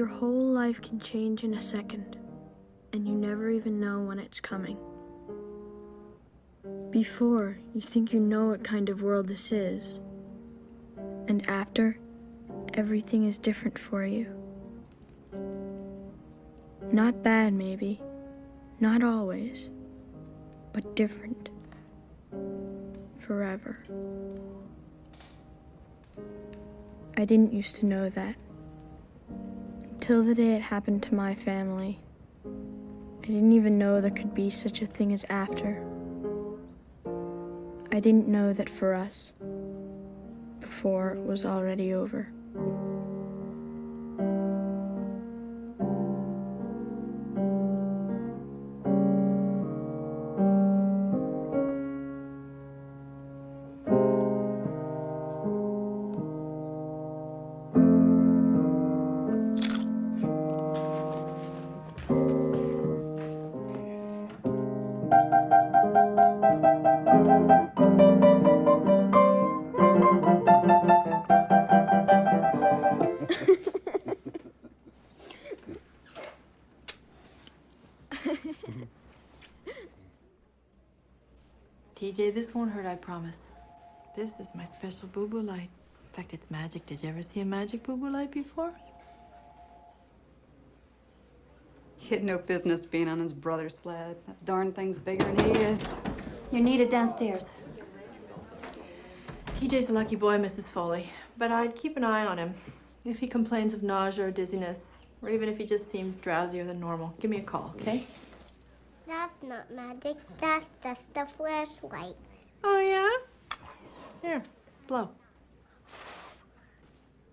Your whole life can change in a second, and you never even know when it's coming. Before, you think you know what kind of world this is. And after, everything is different for you. Not bad, maybe. Not always. But different. Forever. I didn't used to know that. Until the day it happened to my family. I didn't even know there could be such a thing as after. I didn't know that for us, before was already over. TJ, this won't hurt, I promise. This is my special boo-boo light. In fact, it's magic. Did you ever see a magic boo-boo light before? He had no business being on his brother's sled. That darn thing's bigger than he is. You're needed downstairs. TJ's a lucky boy, Mrs. Foley. But I'd keep an eye on him. If he complains of nausea or dizziness, or even if he just seems drowsier than normal, give me a call, okay? That's not magic. That's just a flashlight. Oh, yeah? Here, blow.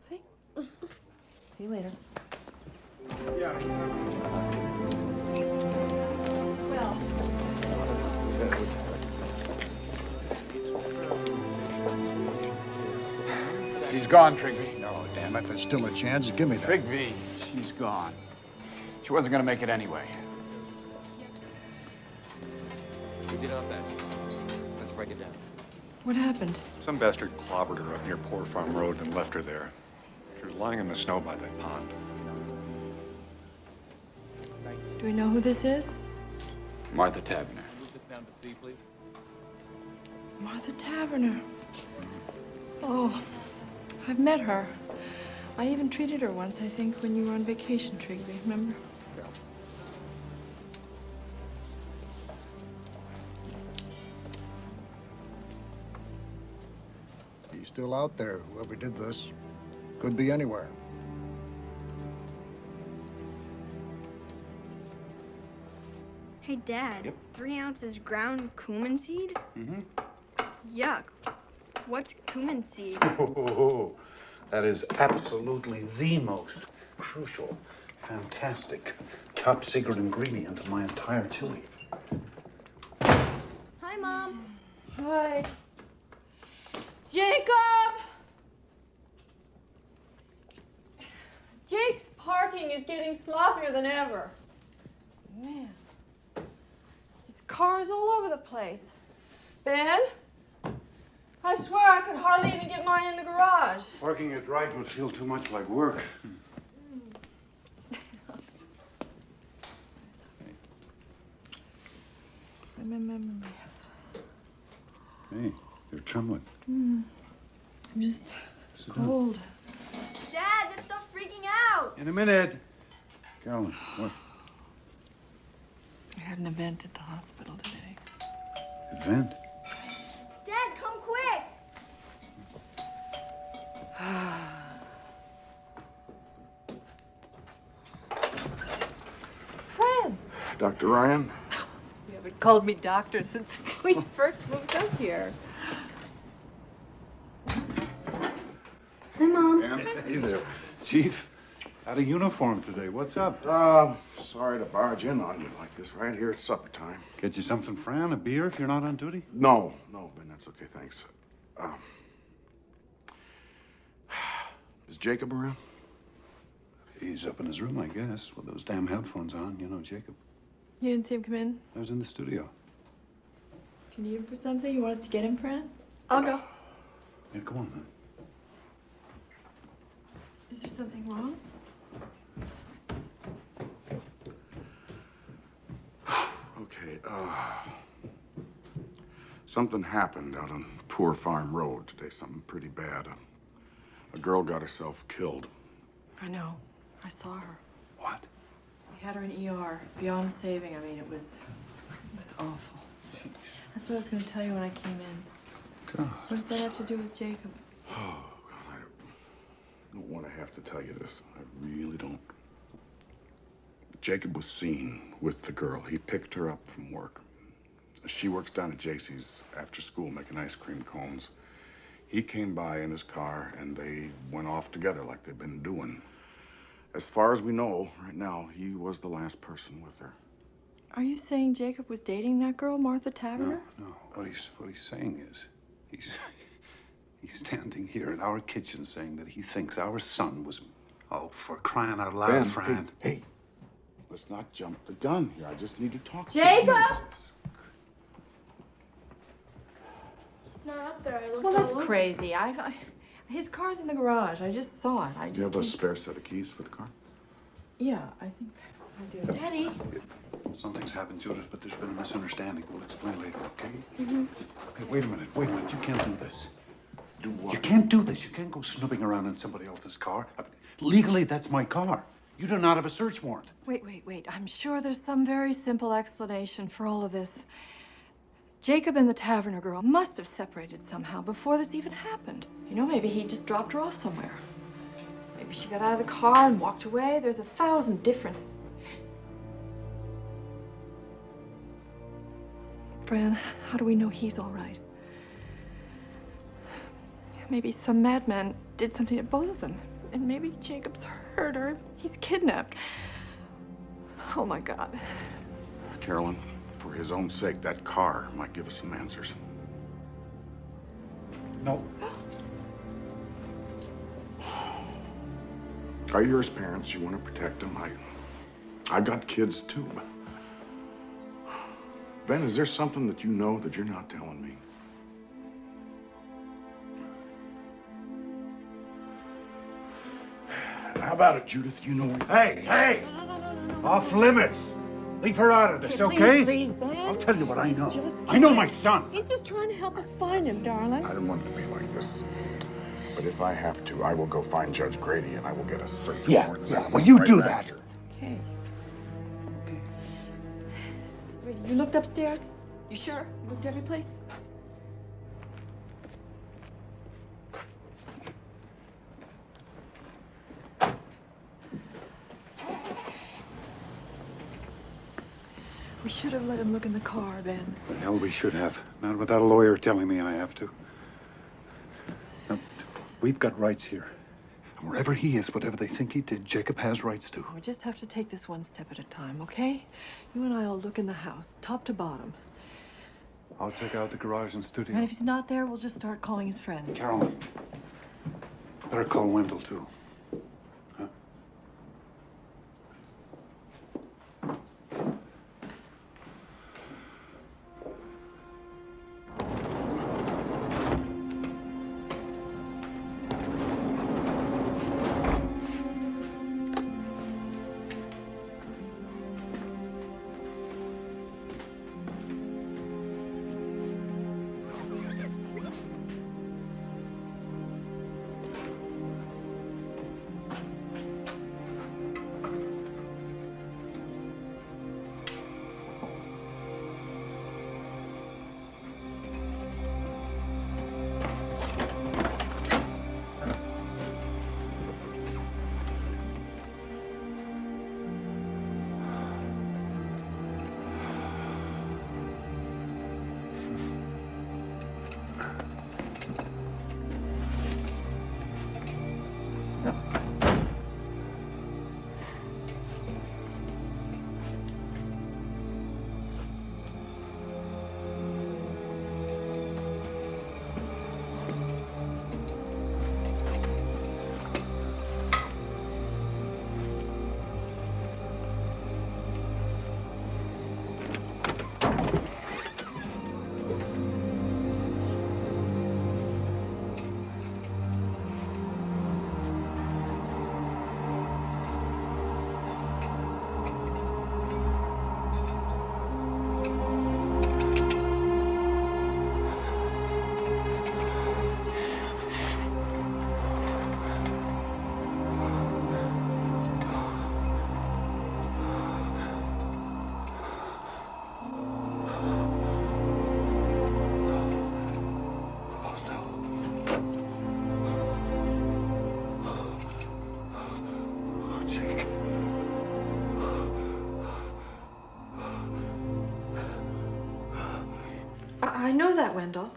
See? See you later. Well, She's gone, Trigby. No, damn it, there's still a chance. Give me that. Trigby, she's gone. She wasn't gonna make it anyway. We did our best. Let's break it down. What happened? Some bastard clobbered her up near Poor Farm Road and left her there. She was lying in the snow by that pond. Do we know who this is? Martha Taverner. Move this down to C, please. Martha Taverner. Oh, I've met her. I even treated her once, I think, when you were on vacation, Trigby, remember? Yeah. He's still out there, whoever did this. Could be anywhere. Hey, Dad. Yep. 3 ounces ground cumin seed? Mm-hmm. Yuck. What's cumin seed? Oh, that is absolutely the most crucial, fantastic, top secret ingredient of my entire chili. Hi, Mom. Hi. Jacob! Jake's parking is getting sloppier than ever. Man. His car's all over the place. Ben? I swear I could hardly even get mine in the garage. Parking it right would feel too much like work. Hey, you're trembling. I'm just cold. Dad, this stuff's freaking out! In a minute. Carolyn, what? I had an event at the hospital today. Event? Dad, come quick! Fred! Dr. Ryan? You haven't called me doctor since we first moved up here. Hi, Mom. Hey there. Chief, out of uniform today. What's up? Sorry to barge in on you like this right here at supper time. Get you something, Fran? A beer if you're not on duty? No, Ben, that's okay, thanks. Is Jacob around? He's up in his room, I guess, with those damn headphones on. You know, Jacob. You didn't see him come in? I was in the studio. Do you need him for something? You want us to get him, Fran? I'll go. Yeah, come on, man. Is there something wrong? Okay, something happened out on Poor Farm Road today, something pretty bad. A girl got herself killed. I know. I saw her. What? We had her in ER, beyond saving. I mean, it was awful. Jeez. That's what I was going to tell you when I came in. God. What does that have to do with Jacob? Oh, God, I don't want to have to tell you this. I really don't. Jacob was seen with the girl. He picked her up from work. She works down at JC's after school making ice cream cones. He came by in his car, and they went off together like they've been doing. As far as we know, right now, he was the last person with her. Are you saying Jacob was dating that girl, Martha Taverner? No. What he's saying is, he's standing here in our kitchen saying that he thinks our son was. Oh, for crying out loud, Ben, Fran. Hey, let's not jump the gun here. I just need to talk to Jacob! you. He's not up there. I looked Well, that's all over. crazy. His car's in the garage. I just saw it. Do you have a spare set of keys for the car? Yeah, I think I do. Daddy. Something's happened, Judith, but there's been a misunderstanding. We'll explain later, okay? Okay, wait a minute. You can't do this. Do what? You can't do this. You can't go snooping around in somebody else's car. Legally, that's my car. You do not have a search warrant. Wait. I'm sure there's some very simple explanation for all of this. Jacob and the Taverner girl must have separated somehow before this even happened. You know, maybe he just dropped her off somewhere. Maybe she got out of the car and walked away. There's 1,000 different... Fran, how do we know he's all right? Maybe some madman did something to both of them. And maybe Jacob's hurt or he's kidnapped. Oh, my God. Carolyn, for his own sake, that car might give us some answers. No. You're his parents. You want to protect them. I got kids, too. Ben, is there something that you know that you're not telling me? How about it, Judith? You know... Hey! Off limits. Leave her out of this, Okay, okay? please, Ben. I'll tell you what I know. Just- I know my son. He's just trying to help us find him, darling. I didn't want it to be like this. But if I have to, I will go find Judge Grady and I will get a search warrant. Well, you Right do back that. here. Okay. Sweetie, you looked upstairs? You sure? You looked every place? We should have let him look in the car, Ben. The hell we should have. Not without a lawyer telling me I have to. Now, we've got rights here. And wherever he is, whatever they think he did, Jacob has rights to. We just have to take this one step at a time, okay? You and I will look in the house, top to bottom. I'll check out the garage and studio. And if he's not there, we'll just start calling his friends. Carolyn, better call Wendell, too. Huh? I know that, Wendell.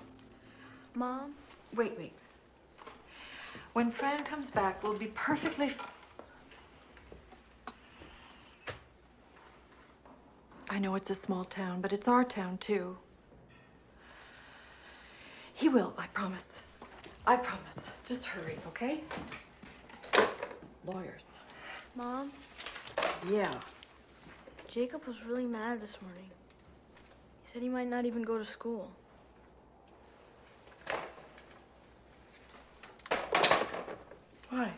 Mom? Wait. When Fran comes back, we'll be perfectly... I know it's a small town, but it's our town, too. He will, I promise. I promise. Just hurry, okay? Lawyers. Mom? Yeah. Jacob was really mad this morning. He said he might not even go to school. Why?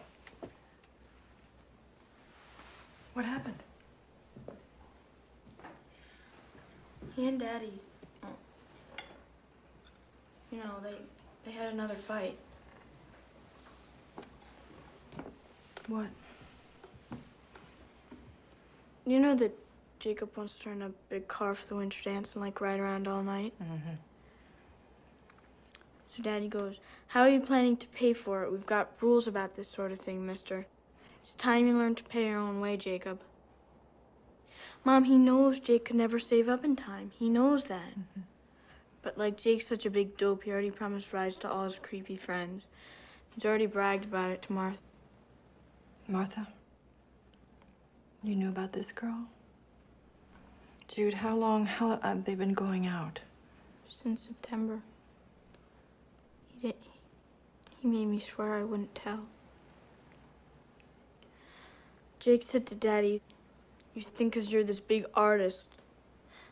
What happened? He and Daddy, you know, they had another fight. What? You know that Jacob wants to rent a big car for the winter dance and like ride around all night? Mm-hmm. So Daddy goes, "How are you planning to pay for it? We've got rules about this sort of thing, mister. It's time you learn to pay your own way, Jacob." Mom, he knows Jake could never save up in time. He knows that. Mm-hmm. But like Jake's such a big dope, he already promised rides to all his creepy friends. He's already bragged about it to Martha. Martha? You knew about this girl? Jude, how long have they been going out? Since September. He made me swear I wouldn't tell. Jake said to Daddy, "You think 'cause you're this big artist,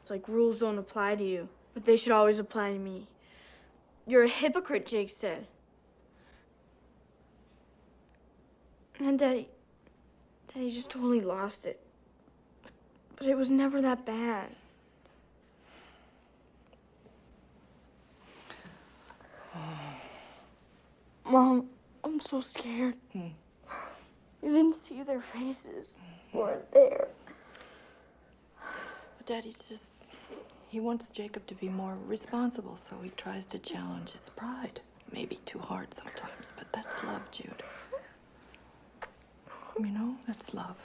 it's like rules don't apply to you, but they should always apply to me. You're a hypocrite," Jake said. And Daddy just totally lost it. But it was never that bad. Mom, I'm so scared. You didn't see their faces. Weren't there. Daddy's just... He wants Jacob to be more responsible, so he tries to challenge his pride. Maybe too hard sometimes, but that's love, Jude. You know, that's love.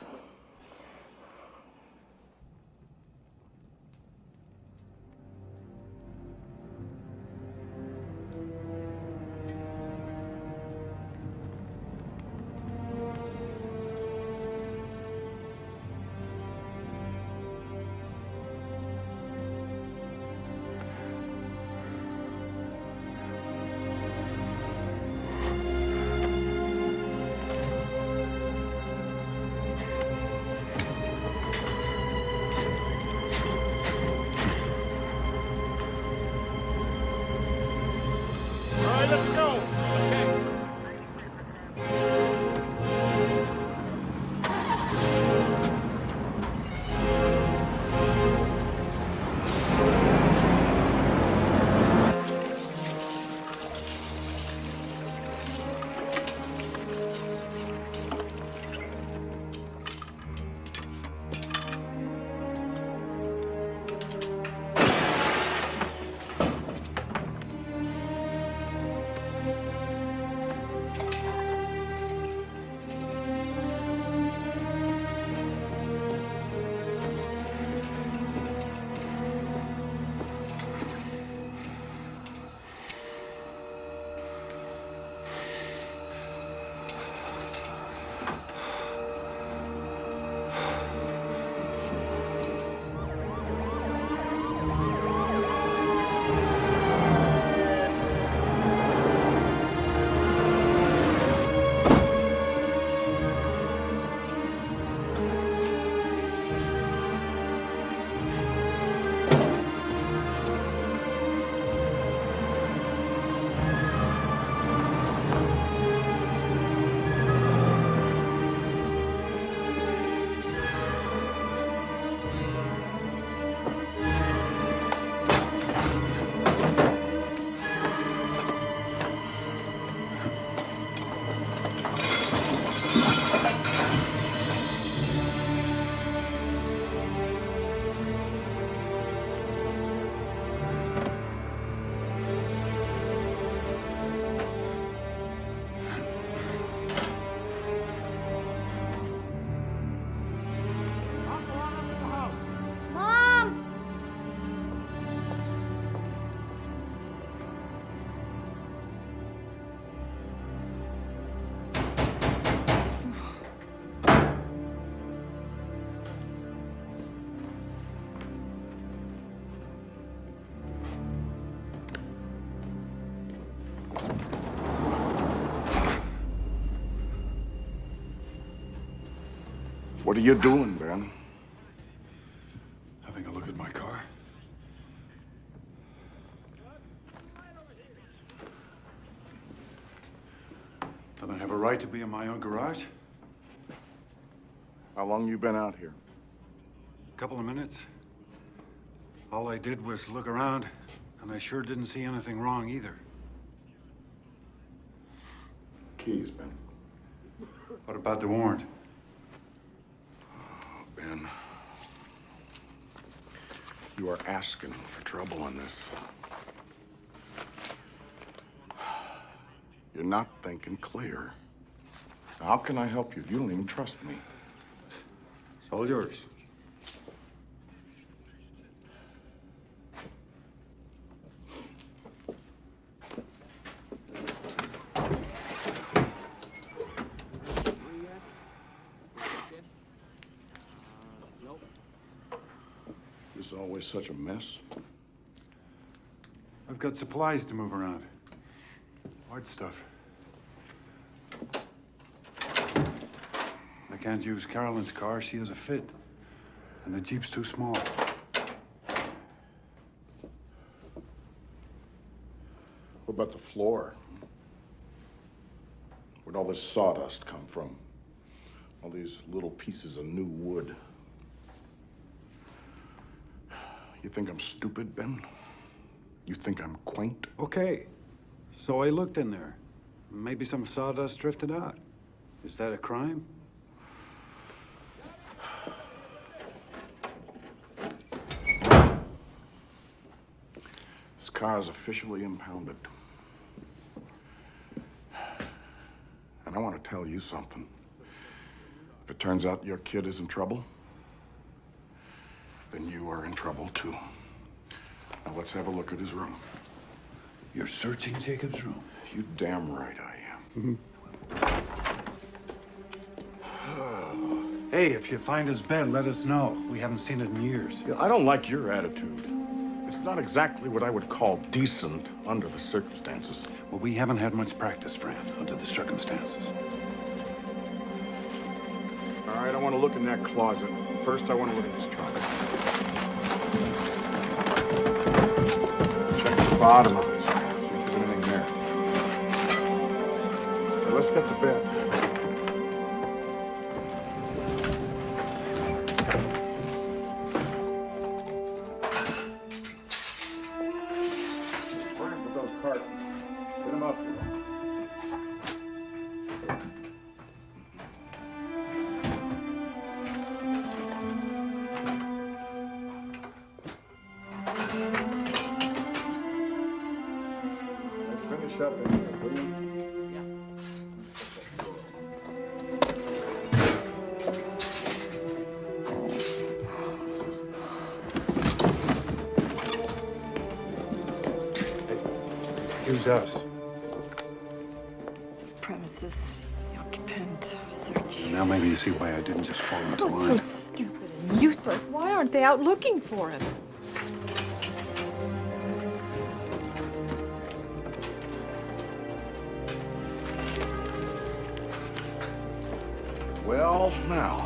What are you doing, Ben? Having a look at my car. Don't I have a right to be in my own garage? How long you been out here? A couple of minutes. All I did was look around, and I sure didn't see anything wrong either. Keys, Ben. What about the warrant? Oh, Ben. You are asking for trouble in this. You're not thinking clear. How can I help you? You don't even trust me. It's all yours. This is always such a mess. I've got supplies to move around. Hard stuff. I can't use Carolyn's car. She has a fit. And the Jeep's too small. What about the floor? Where'd all this sawdust come from? All these little pieces of new wood. You think I'm stupid, Ben? You think I'm quaint? Okay. So I looked in there. Maybe some sawdust drifted out. Is that a crime? This car is officially impounded. And I want to tell you something. If it turns out your kid is in trouble, then you are in trouble too. Now let's have a look at his room. You're searching Jacob's room? You damn right I am. Hey, if you find his bed, let us know. We haven't seen it in years. Yeah, I don't like your attitude. It's not exactly what I would call decent under the circumstances. Well, we haven't had much practice, Fran, under the circumstances. All right, I want to look in that closet. First, I want to look at this trunk. Check the bottom of this. See if there's anything there. Now, let's get to bed. What happened with those cartons? Get them up here. Finish up in here, will you? Excuse us. Premises, occupant, search. Now maybe you see why I didn't just fall into That's so line. stupid and useless. Why aren't they out looking for him? Well, now.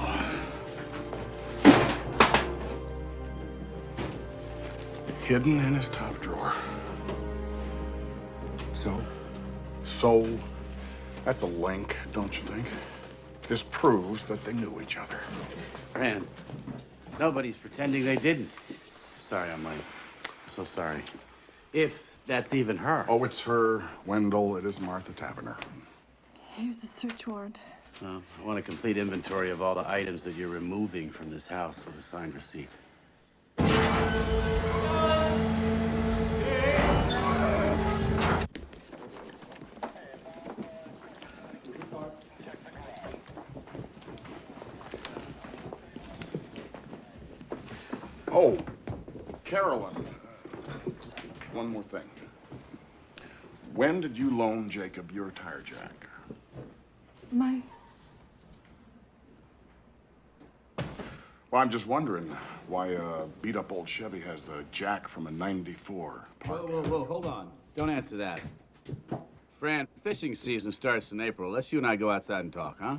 Hidden in his top drawer. So, that's a link, don't you think? This proves that they knew each other. Fran, nobody's pretending they didn't. Sorry, I'm late. So sorry. If that's even her. Oh, it's her, Wendell. It is Martha Taverner. Here's a search warrant. Well, I want a complete inventory of all the items that you're removing from this house with a signed receipt. Oh, Carolyn. One more thing. When did you loan Jacob your tire jack? My... Well, I'm just wondering why a beat-up old Chevy has the jack from a '94 parked. Whoa, hold on. Don't answer that. Fran, fishing season starts in April. Let's you and I go outside and talk, huh?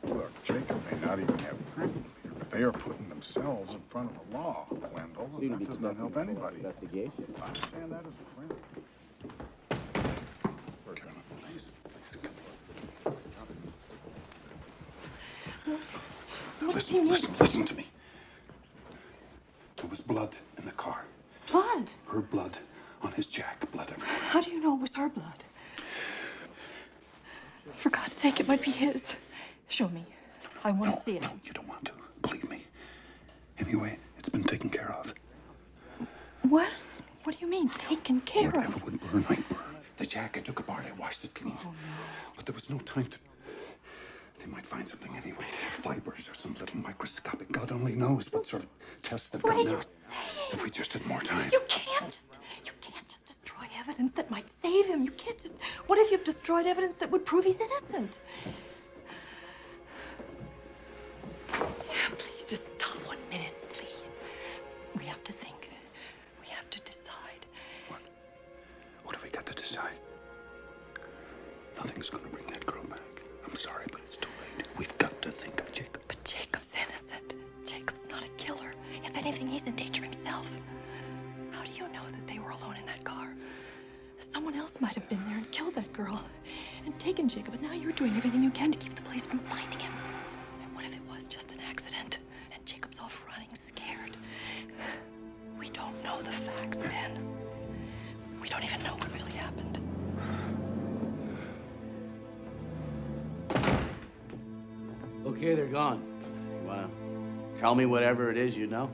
Look, Jacob may not even have proof, but they are putting themselves in front of the law, Wendell. And that does not help anybody. Investigation. I understand that as a friend. Please, Listen to me. There was blood in the car. Blood? Her blood on his jack. Blood everywhere. How do you know it was her blood? For God's sake, it might be his. Show me. I want to see it. No, you don't want to. Believe me. Anyway, it's been taken care of. What? What do you mean, taken care of? Whatever would burn might burn. The jack, I took apart, I washed it clean. Oh, no. But there was no time to... They might find something anyway. Fibers or some little microscopic... God only knows what sort of tests they've done now. What are you saying? If we just had more time. You can't just destroy evidence that might save him. You can't just... What if you've destroyed evidence that would prove he's innocent? Please, just stop 1 minute, please. We have to think. We have to decide. What have we got to decide? Nothing's going to bring that girl back. I'm sorry, but it's too late. We've got to think of Jacob. But Jacob's innocent. Jacob's not a killer. If anything, he's in danger himself. How do you know that they were alone in that car? Someone else might have been there and killed that girl and taken Jacob, and now you're doing everything you can to keep the police from finding him. And what if it was just an accident and Jacob's off running scared? We don't know the facts, Ben. We don't even know what really happened. Okay, they're gone. You wanna tell me whatever it is you know?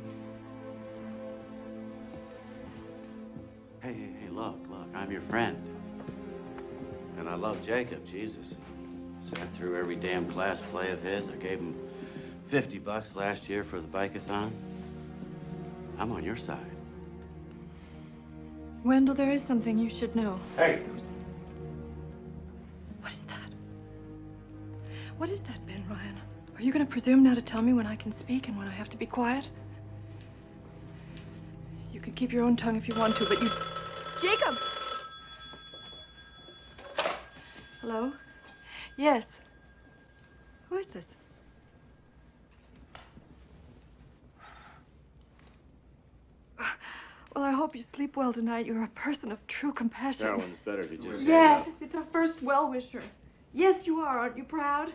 Hey, look, I'm your friend. And I love Jacob, Jesus. Sat through every damn class play of his. I gave him $50 last year for the bike-a-thon. I'm on your side. Wendell, there is something you should know. Hey! What is that? What is that, Ben Ryan? Are you going to presume now to tell me when I can speak and when I have to be quiet? You can keep your own tongue if you want to, but you... Jacob! Hello? Yes. Who is this? Well, I hope you sleep well tonight. You're a person of true compassion. Carolyn, it's better if you just... Yes, it's our first well-wisher. Yes, you are. Aren't you proud?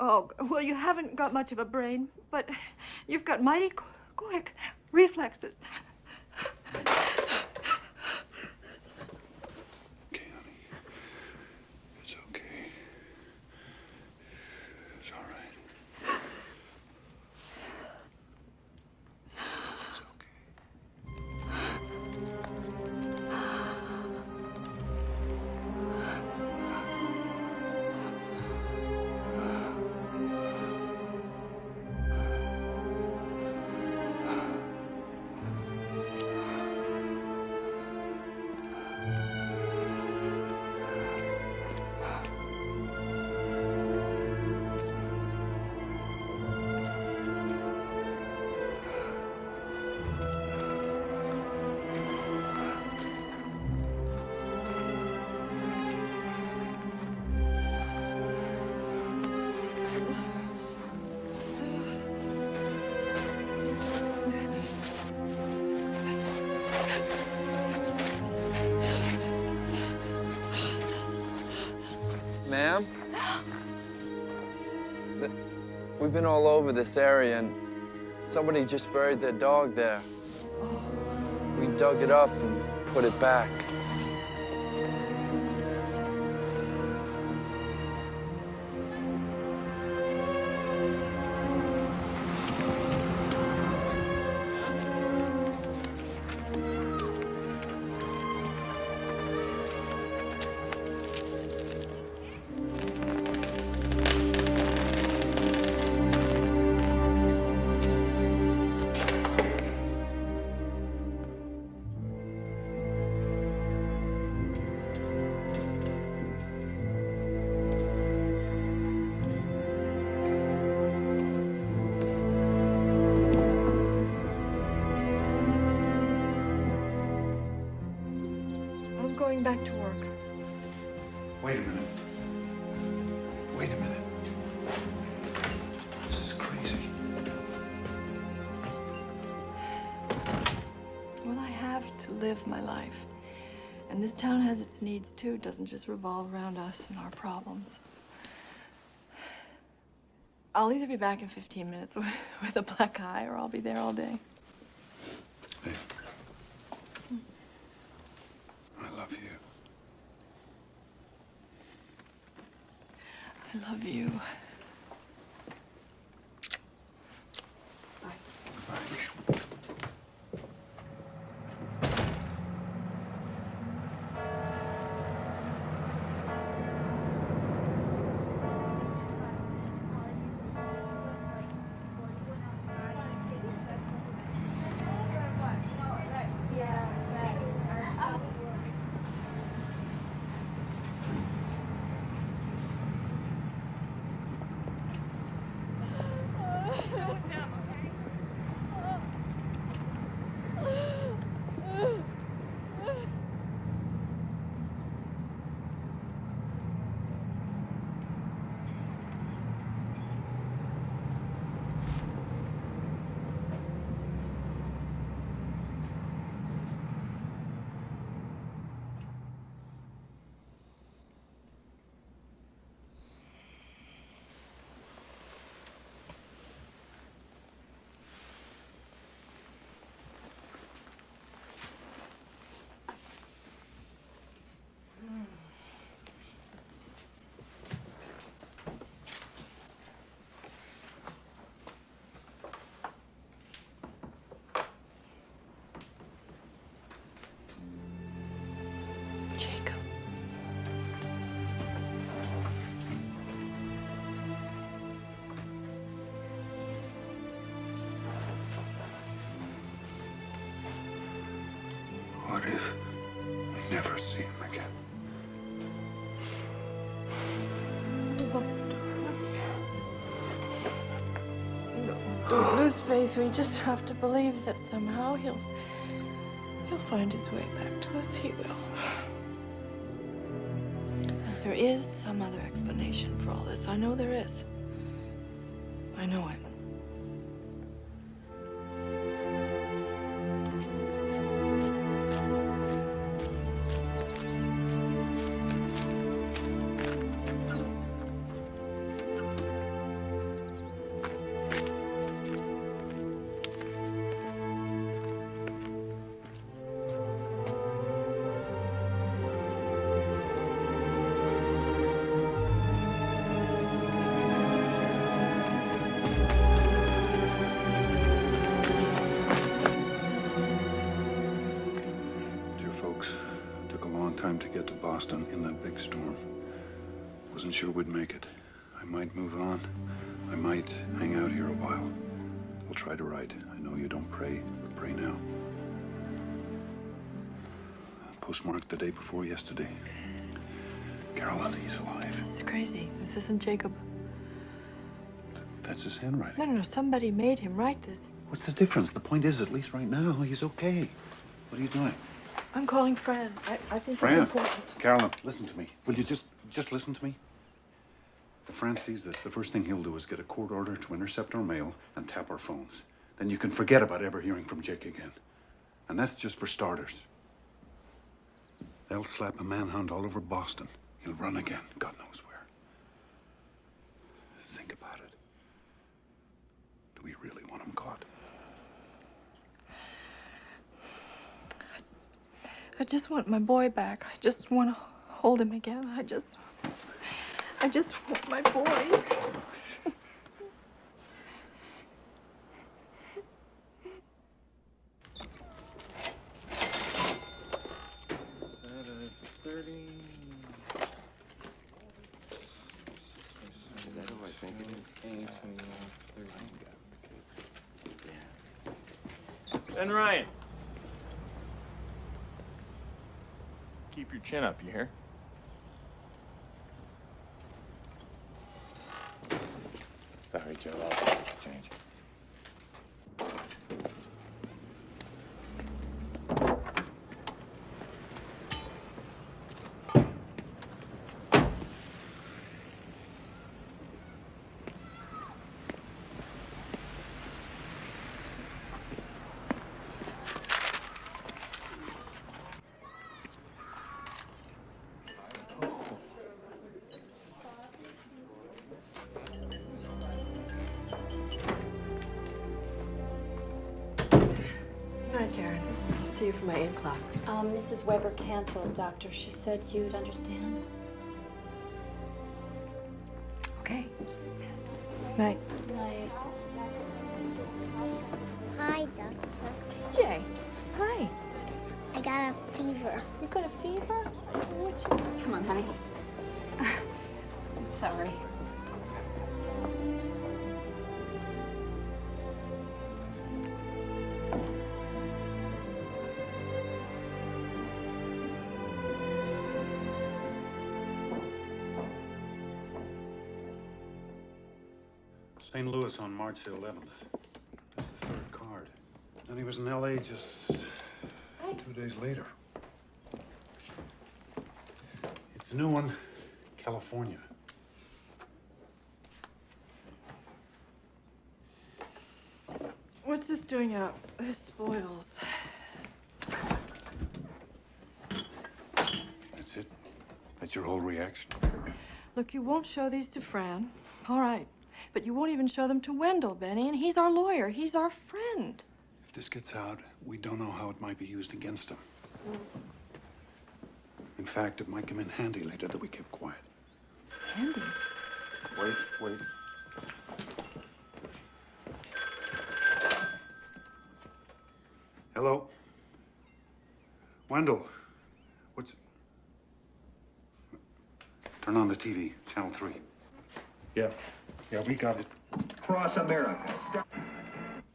Oh, well, you haven't got much of a brain, but you've got mighty quick reflexes. Okay, honey. It's okay. It's all right. It's okay. Ma'am? We've been all over this area, and somebody just buried their dog there. We dug it up and put it back. I'm going back to work. Wait a minute. Wait a minute. live my life. And this town has its needs too. It doesn't just revolve around us and our problems. I'll either be back in 15 minutes with a black eye, or I'll be there all day. Hey. I love you. I love you. Bye. Jacob. What if we never see him again? Don't lose faith. We just have to believe that somehow he'll find his way back to us. He will. There is some other explanation for all this. I know there is. I know it. Time to get to Boston in that big storm. Wasn't sure we'd make it. I might move on. I might hang out here a while. I'll try to write. I know you don't pray, but pray now. Postmarked the day before yesterday. Carolyn, he's alive. This is crazy. This isn't Jacob. That's his handwriting. No. Somebody made him write this. What's the difference? The point is, at least right now, he's okay. What are you doing? I'm calling Fran. I think Fran, it's important. Carolyn, listen to me. Will you just listen to me? If Fran sees this, the first thing he'll do is get a court order to intercept our mail and tap our phones. Then you can forget about ever hearing from Jake again. And that's just for starters. They'll slap a manhunt all over Boston. He'll run again, God knows where. Think about it. Do we really want him caught? I just want my boy back. I just want to hold him again. I just want my boy. And Ryan. Keep your chin up, you hear? Sorry, Joe. I'll take the change. Karen. I'll see you for my 8 o'clock. Mrs. Weber canceled, Doctor. She said you'd understand. Okay. Night. Night. Hi, Doctor. TJ. Hi. I got a fever. You got a fever? Come on, honey. I'm sorry. St. Louis on March 11th. That's the third card. And he was in L.A. just 2 days later. It's a new one, California. What's this doing out? This spoils. That's it? That's your whole reaction? Look, you won't show these to Fran. All right. But you won't even show them to Wendell, Benny, and he's our lawyer. He's our friend. If this gets out, we don't know how it might be used against him. In fact, it might come in handy later that we keep quiet. Handy? Wait. Hello? Wendell, what's... Turn on the TV, channel 3. Yeah, we got it. Across America.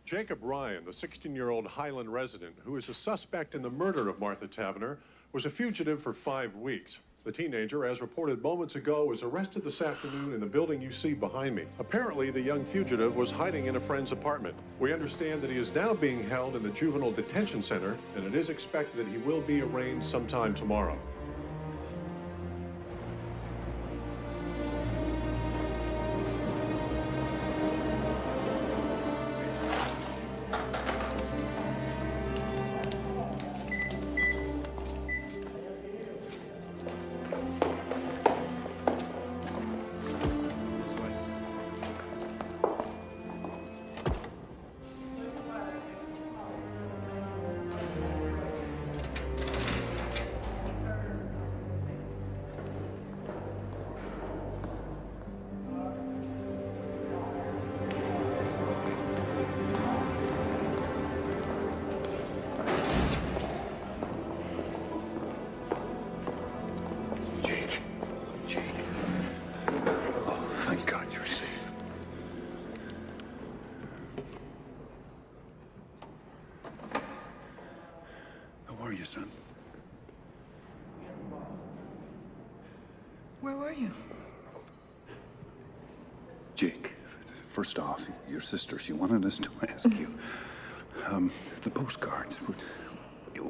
Jacob Ryan, the 16-year-old Highland resident who is a suspect in the murder of Martha Tavener, was a fugitive for 5 weeks. The teenager, as reported moments ago, was arrested this afternoon in the building you see behind me. Apparently, the young fugitive was hiding in a friend's apartment. We understand that he is now being held in the juvenile detention center, and it is expected that he will be arraigned sometime tomorrow. Son. Where were you? Jake, first off, your sister, she wanted us to ask you, the postcards,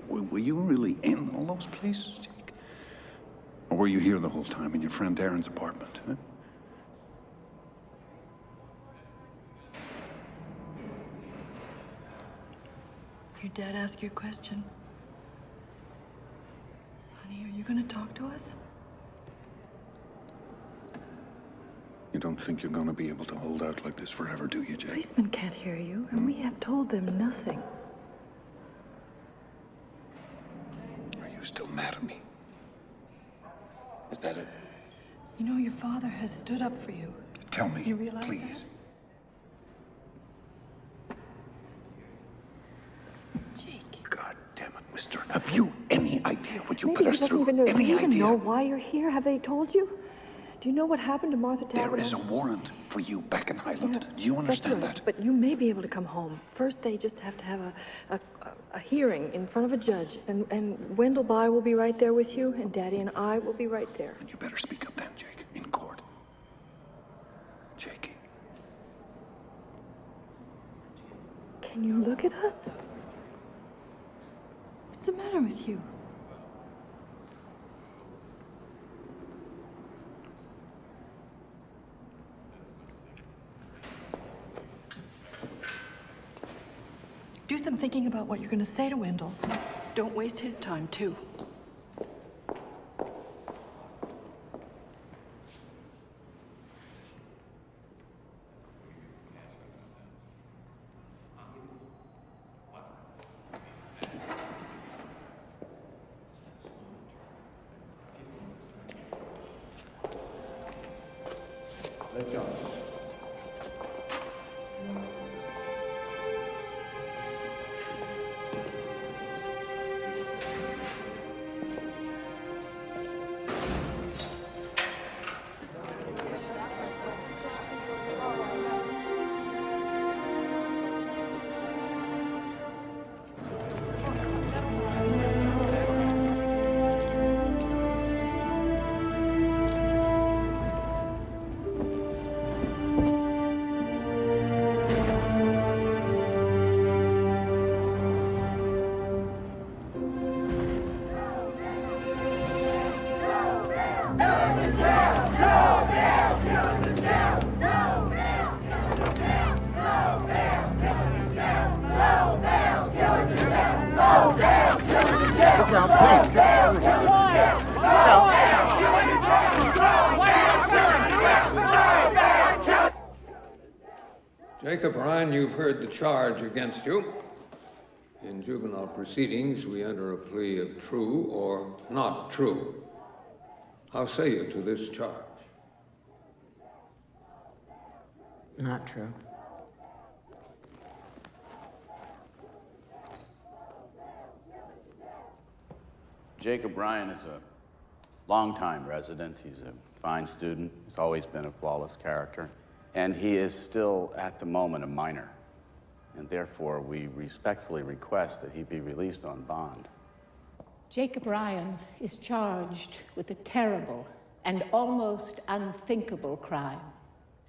were you really in all those places, Jake? Or were you here the whole time in your friend Darren's apartment, huh? Your dad asked you a question. Honey, are you going to talk to us? You don't think you're going to be able to hold out like this forever, do you, Jake? Policemen can't hear you, and we have told them nothing. Are you still mad at me? Is that it? You know, your father has stood up for you. Tell me, You realize please. Jake. God damn it, mister. Have you any idea what you Maybe put he us doesn't through? even know. Do Any you even idea? know why you're here? Have they told you? Do you know what happened to Martha Tavener? There is a warrant for you back in Highland. Do you understand That's right. that? But you may be able to come home. First, they just have to have a hearing in front of a judge, and Wendell By will be right there with you, and Daddy and I will be right there. And you better speak up then, Jake, in court. Jakey. Can you look at us? What's the matter with you? Do some thinking about what you're going to say to Wendell. Don't waste his time, too. Jacob Ryan, you've heard the charge against you. In juvenile proceedings, we enter a plea of true or not true. How say you to this charge? Not true. Jacob Ryan is a longtime resident. He's a fine student. He's always been a flawless character. And he is still, at the moment, a minor. And therefore, we respectfully request that he be released on bond. Jacob Ryan is charged with a terrible and almost unthinkable crime.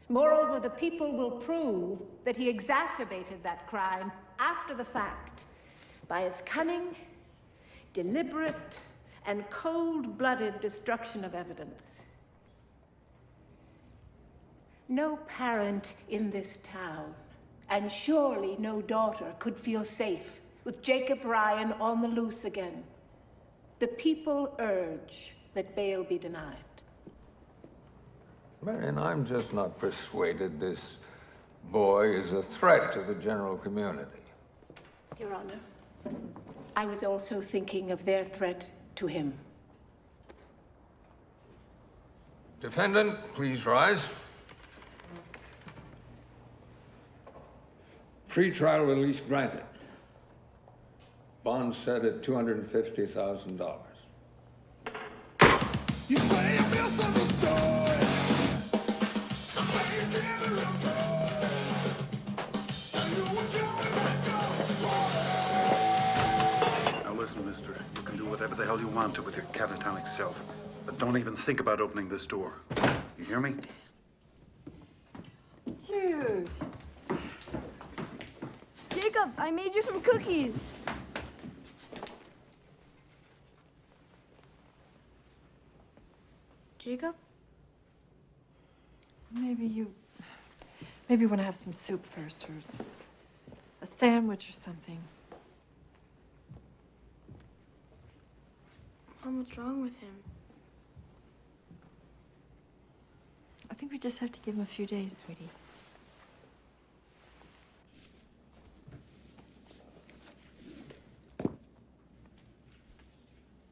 Moreover, the people will prove that he exacerbated that crime after the fact by his cunning, deliberate, and cold-blooded destruction of evidence. No parent in this town, and surely no daughter, could feel safe with Jacob Ryan on the loose again. The people urge that bail be denied. Marion, I'm just not persuaded this boy is a threat to the general community. Your Honor, I was also thinking of their threat to him. Defendant, please rise. Pre-trial release granted. Bond set at $250,000. You say you're misunderstood. You say you did it real good. And you were just Now listen, mister. You can do whatever the hell you want to with your catatonic self. But don't even think about opening this door. You hear me? Jude. Jacob, I made you some cookies. Jacob? Maybe you want to have some soup first, or a sandwich or something. Mom, what's wrong with him? I think we just have to give him a few days, sweetie.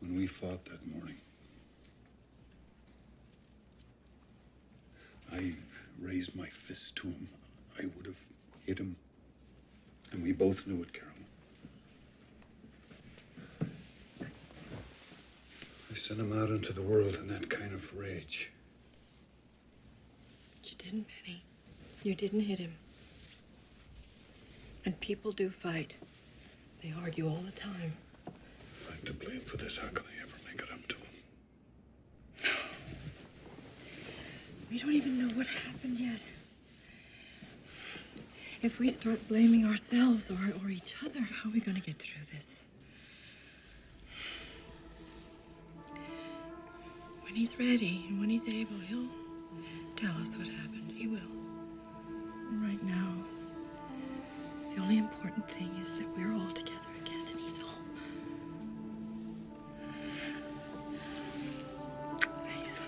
When we fought that morning, I raised my fist to him. I would have hit him. And we both knew it, Carolyn. I sent him out into the world in that kind of rage. But you didn't, Benny. You didn't hit him. And people do fight. They argue all the time. If I'm to blame for this, how can I ever make it up to him? We don't even know what happened yet. If we start blaming ourselves or each other, how are we going to get through this? When he's ready and when he's able, he'll tell us what happened. He will. And right now, the only important thing is that we're all together again and he's home. He's home.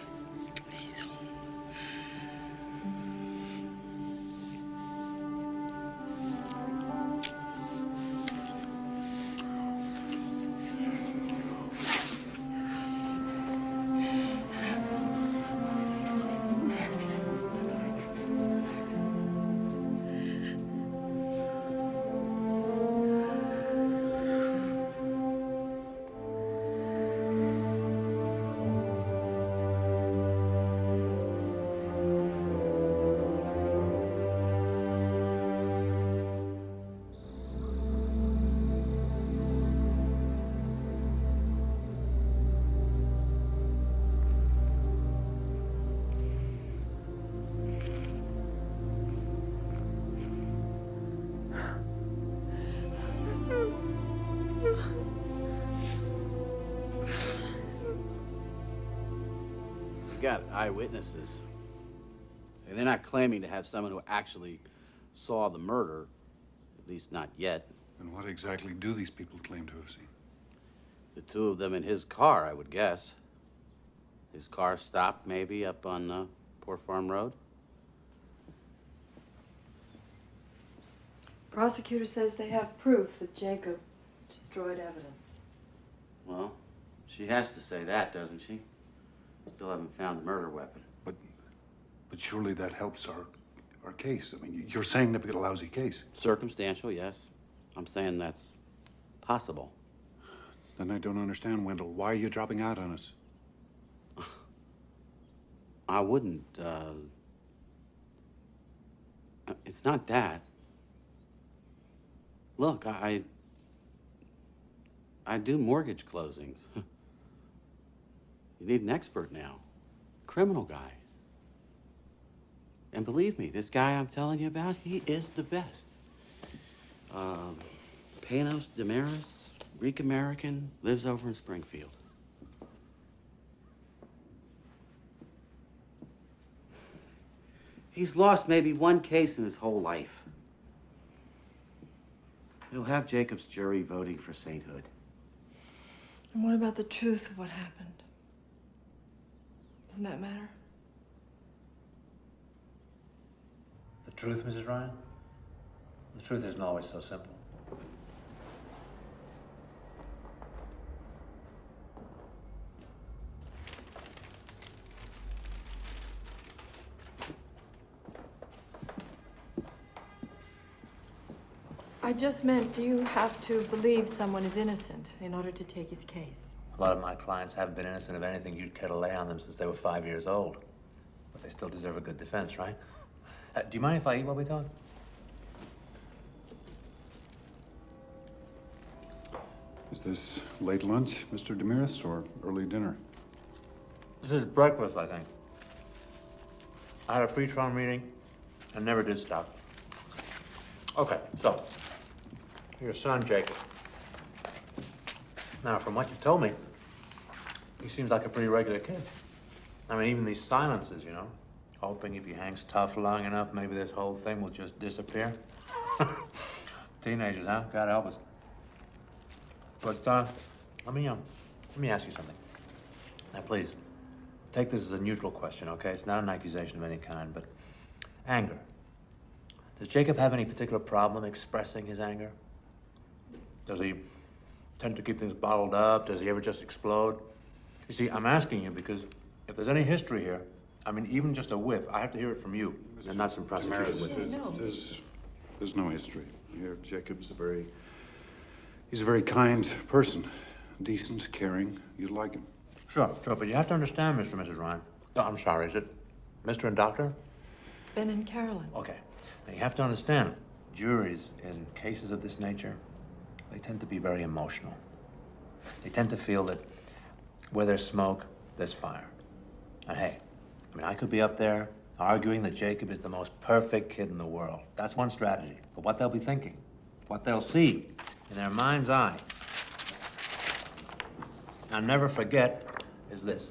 You got eyewitnesses. And they're not claiming to have someone who actually saw the murder, at least not yet. And what exactly do these people claim to have seen? The two of them in his car, I would guess. His car stopped maybe up on Poor Farm Road. Prosecutor says they have proof that Jacob destroyed evidence. Well, she has to say that, doesn't she? Still haven't found the murder weapon. But surely that helps our case. I mean, you're saying they've got a lousy case. Circumstantial, yes. I'm saying that's possible. Then I don't understand, Wendell. Why are you dropping out on us? I wouldn't, it's not that. Look, I do mortgage closings. You need an expert now. Criminal guy. And believe me, this guy I'm telling you about, he is the best. Panos Damaris, Greek American, lives over in Springfield. He's lost maybe one case in his whole life. He'll have Jacob's jury voting for sainthood. And what about the truth of what happened? Doesn't that matter? The truth, Mrs. Ryan? The truth isn't always so simple. I just meant, do you have to believe someone is innocent in order to take his case? A lot of my clients haven't been innocent of anything you'd care to lay on them since they were 5 years old. But they still deserve a good defense, right? Do you mind if I eat while we talk? Is this late lunch, Mr. Damaris, or early dinner? This is breakfast, I think. I had a pre-trial meeting and never did stop. Okay, so, your son, Jacob. Now, from what you've told me, he seems like a pretty regular kid. I mean, even these silences, you know, hoping if he hangs tough long enough, maybe this whole thing will just disappear. Teenagers, huh? God help us. But, let me ask you something. Now, please, take this as a neutral question, okay? It's not an accusation of any kind, but anger. Does Jacob have any particular problem expressing his anger? Does he tend to keep things bottled up? Does he ever just explode? You see, I'm asking you because if there's any history here, I mean, even just a whiff, I have to hear it from you, and not some prosecution witness. There's no history here. Jacob's he's a very kind person, decent, caring. You'd like him. Sure, but you have to understand, Mr. and Mrs. Ryan. Oh, I'm sorry, is it Mr. and Doctor? Ben and Carolyn. Okay. Now, you have to understand, juries in cases of this nature, they tend to be very emotional. They tend to feel that where there's smoke, there's fire. And hey, I mean, I could be up there arguing that Jacob is the most perfect kid in the world. That's one strategy. But what they'll be thinking, what they'll see in their mind's eye, I'll never forget, is this.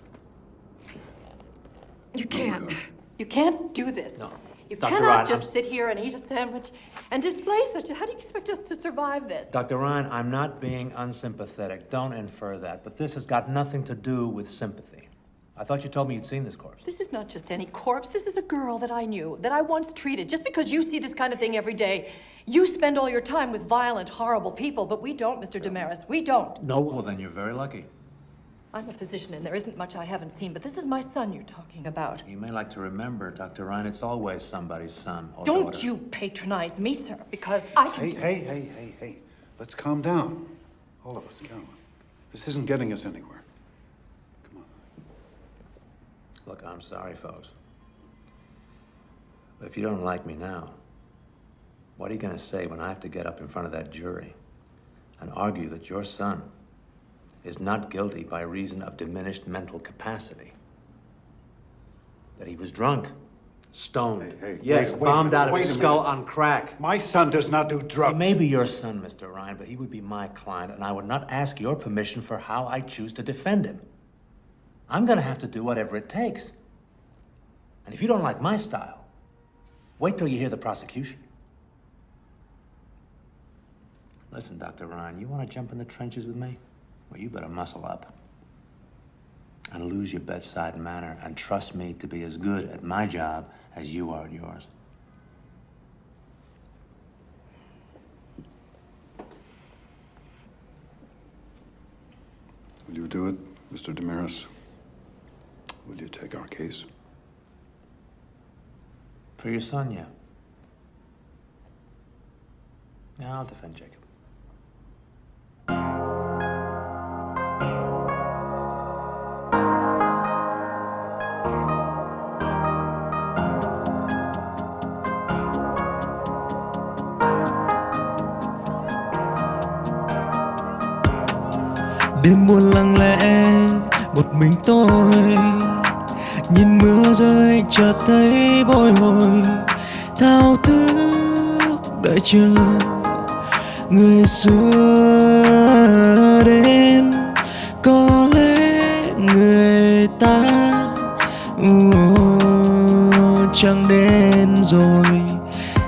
You can't. You can't do this. No. You Dr. cannot Ryan, just sit here and eat a sandwich and display such. How do you expect us to survive this? Dr. Ryan, I'm not being unsympathetic. Don't infer that. But this has got nothing to do with sympathy. I thought you told me you'd seen this corpse. This is not just any corpse. This is a girl that I knew, that I once treated. Just because you see this kind of thing every day, you spend all your time with violent, horrible people, but we don't, Mr. Damaris. We don't. No, well, then you're very lucky. I'm a physician, and there isn't much I haven't seen, but this is my son you're talking about. You may like to remember, Dr. Ryan, it's always somebody's son or Don't daughter. you patronize me, sir, because I can... Hey. Let's calm down. All of us, Carolyn. This isn't getting us anywhere. Look, I'm sorry, folks. But if you don't like me now, what are you going to say when I have to get up in front of that jury and argue that your son is not guilty by reason of diminished mental capacity? That he was drunk, stoned, yes, bombed out of his skull on crack. My son does not do drugs. He may be your son, Mr. Ryan, but he would be my client, and I would not ask your permission for how I choose to defend him. I'm going to have to do whatever it takes. And if you don't like my style, wait till you hear the prosecution. Listen, Dr. Ryan, you want to jump in the trenches with me? Well, you better muscle up and lose your bedside manner and trust me to be as good at my job as you are at yours. Will you do it, Mr. Damaris? Will you take our case? For your son, yeah. Yeah, I'll defend Jacob. Đêm buồn lặng lẽ, một mình tôi nhìn mưa rơi chợt thấy bồi hồi, thao thức đợi chờ người xưa đến. Có lẽ người ta chẳng đến rồi,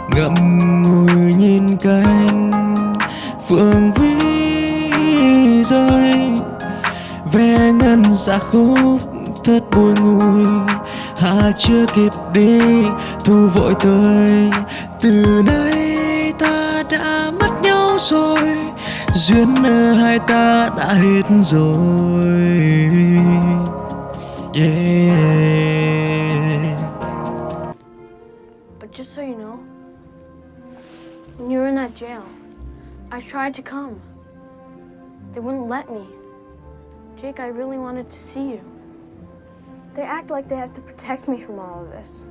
ngậm ngùi nhìn cánh phượng vĩ rơi, ve ngân dạ khúc thật bùi ngùi. Hà chưa kịp đi thu vội tới, từ nay ta đã mất nhau rồi, duyên hai ta đã hết rồi. Yeah. But just so you know, when you were in that jail, I tried to come. They wouldn't let me. Jake, I really wanted to see you. They act like they have to protect me from all of this.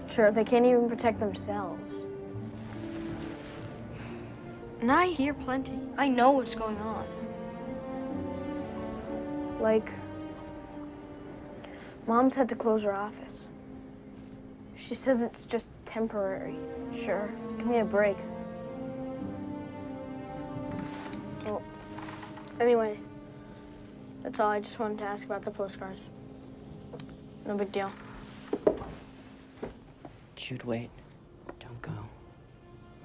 Sure, they can't even protect themselves. And I hear plenty. I know what's going on. Like, Mom's had to close her office. She says it's just temporary. Sure, give me a break. Well, anyway, that's all. I just wanted to ask about the postcards. No big deal. Jude, wait. Don't go.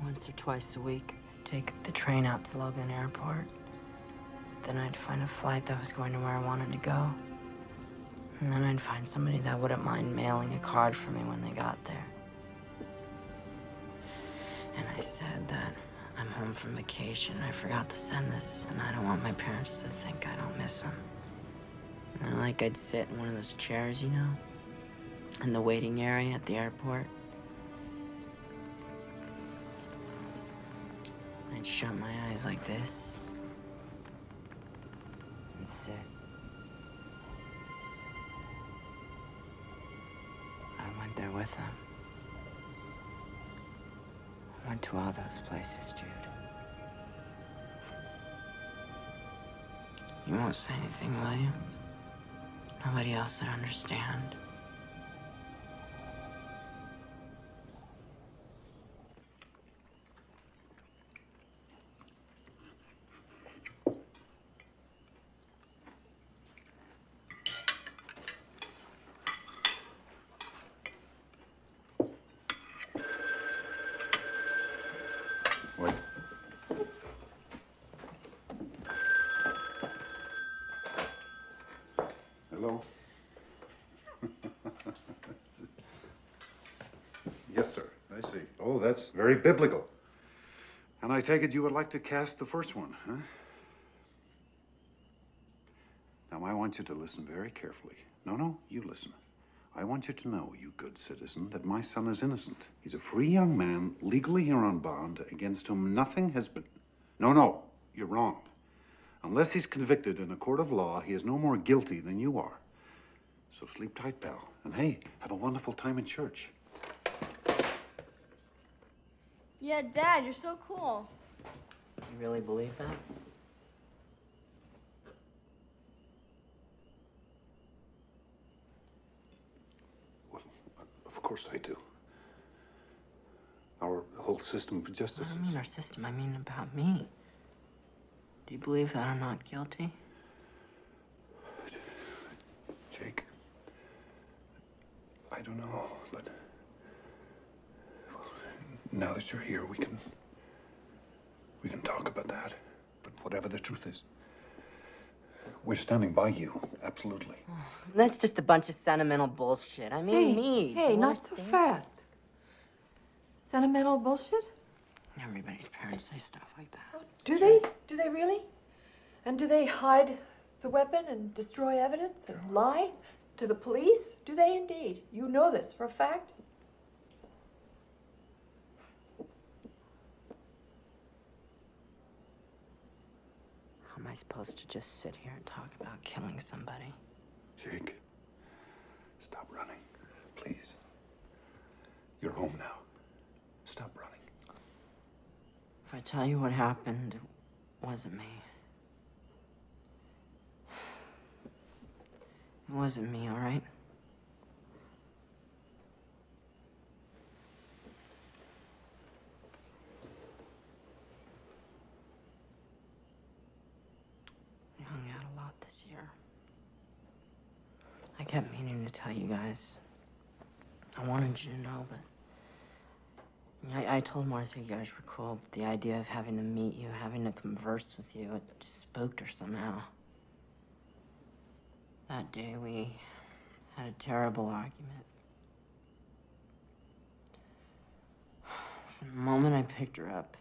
Once or twice a week, I'd take the train out to Logan Airport. Then I'd find a flight that was going to where I wanted to go. And then I'd find somebody that wouldn't mind mailing a card for me when they got there. And I said that I'm home from vacation. I forgot to send this, and I don't want my parents to think I don't miss them. And like I'd sit in one of those chairs, you know, in the waiting area at the airport. I'd shut my eyes like this and sit. I went there with them. I went to all those places, Jude. You won't say anything, will you? Nobody else would understand. Wait. Hello? Yes, sir. I see. Oh, that's very biblical. And I take it you would like to cast the first one, huh? Now, I want you to listen very carefully. No, you listen. I want you to know, you good citizen, that my son is innocent. He's a free young man, legally here on bond, against whom nothing has been... No, you're wrong. Unless he's convicted in a court of law, he is no more guilty than you are. So sleep tight, pal. And hey, have a wonderful time in church. Yeah, Dad, you're so cool. You really believe that? Of course I do. Our whole system of justice I don't mean our system, I mean about me. Do you believe that I'm not guilty? Jake, I don't know, but now that you're here, we can talk about that. But whatever the truth is. We're standing by you, absolutely. That's just a bunch of sentimental bullshit. I mean, me. Hey, not so fast. Sentimental bullshit? Everybody's parents say stuff like that. Do they? Do they really? And do they hide the weapon and destroy evidence and lie to the police? Do they indeed? You know this for a fact? How am I supposed to just sit here and talk about killing somebody? Jake, stop running, please. You're home now. Stop running. If I tell you what happened, it wasn't me. It wasn't me, all right? I hung out a lot this year. I kept meaning to tell you guys. I wanted you to know, but I told Martha you guys were cool, but the idea of having to meet you, having to converse with you, it just spooked her somehow. That day, we had a terrible argument. From the moment I picked her up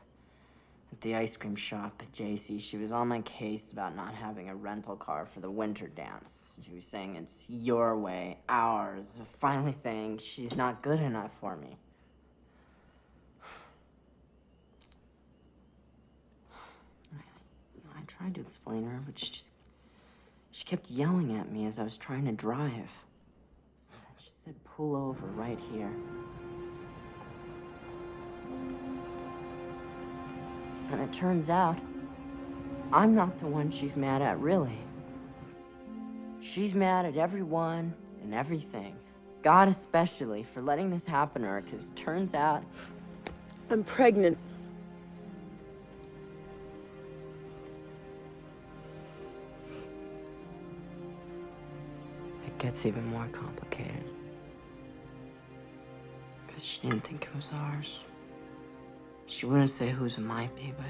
at the ice cream shop at JC, she was on my case about not having a rental car for the winter dance. She was saying it's your way, ours, finally saying she's not good enough for me. I tried to explain to her, but she kept yelling at me as I was trying to drive. She said, pull over right here. And it turns out, I'm not the one she's mad at, really. She's mad at everyone and everything. God especially for letting this happen to her, because it turns out I'm pregnant. It gets even more complicated. Because she didn't think it was ours. She wouldn't say whose it might be, but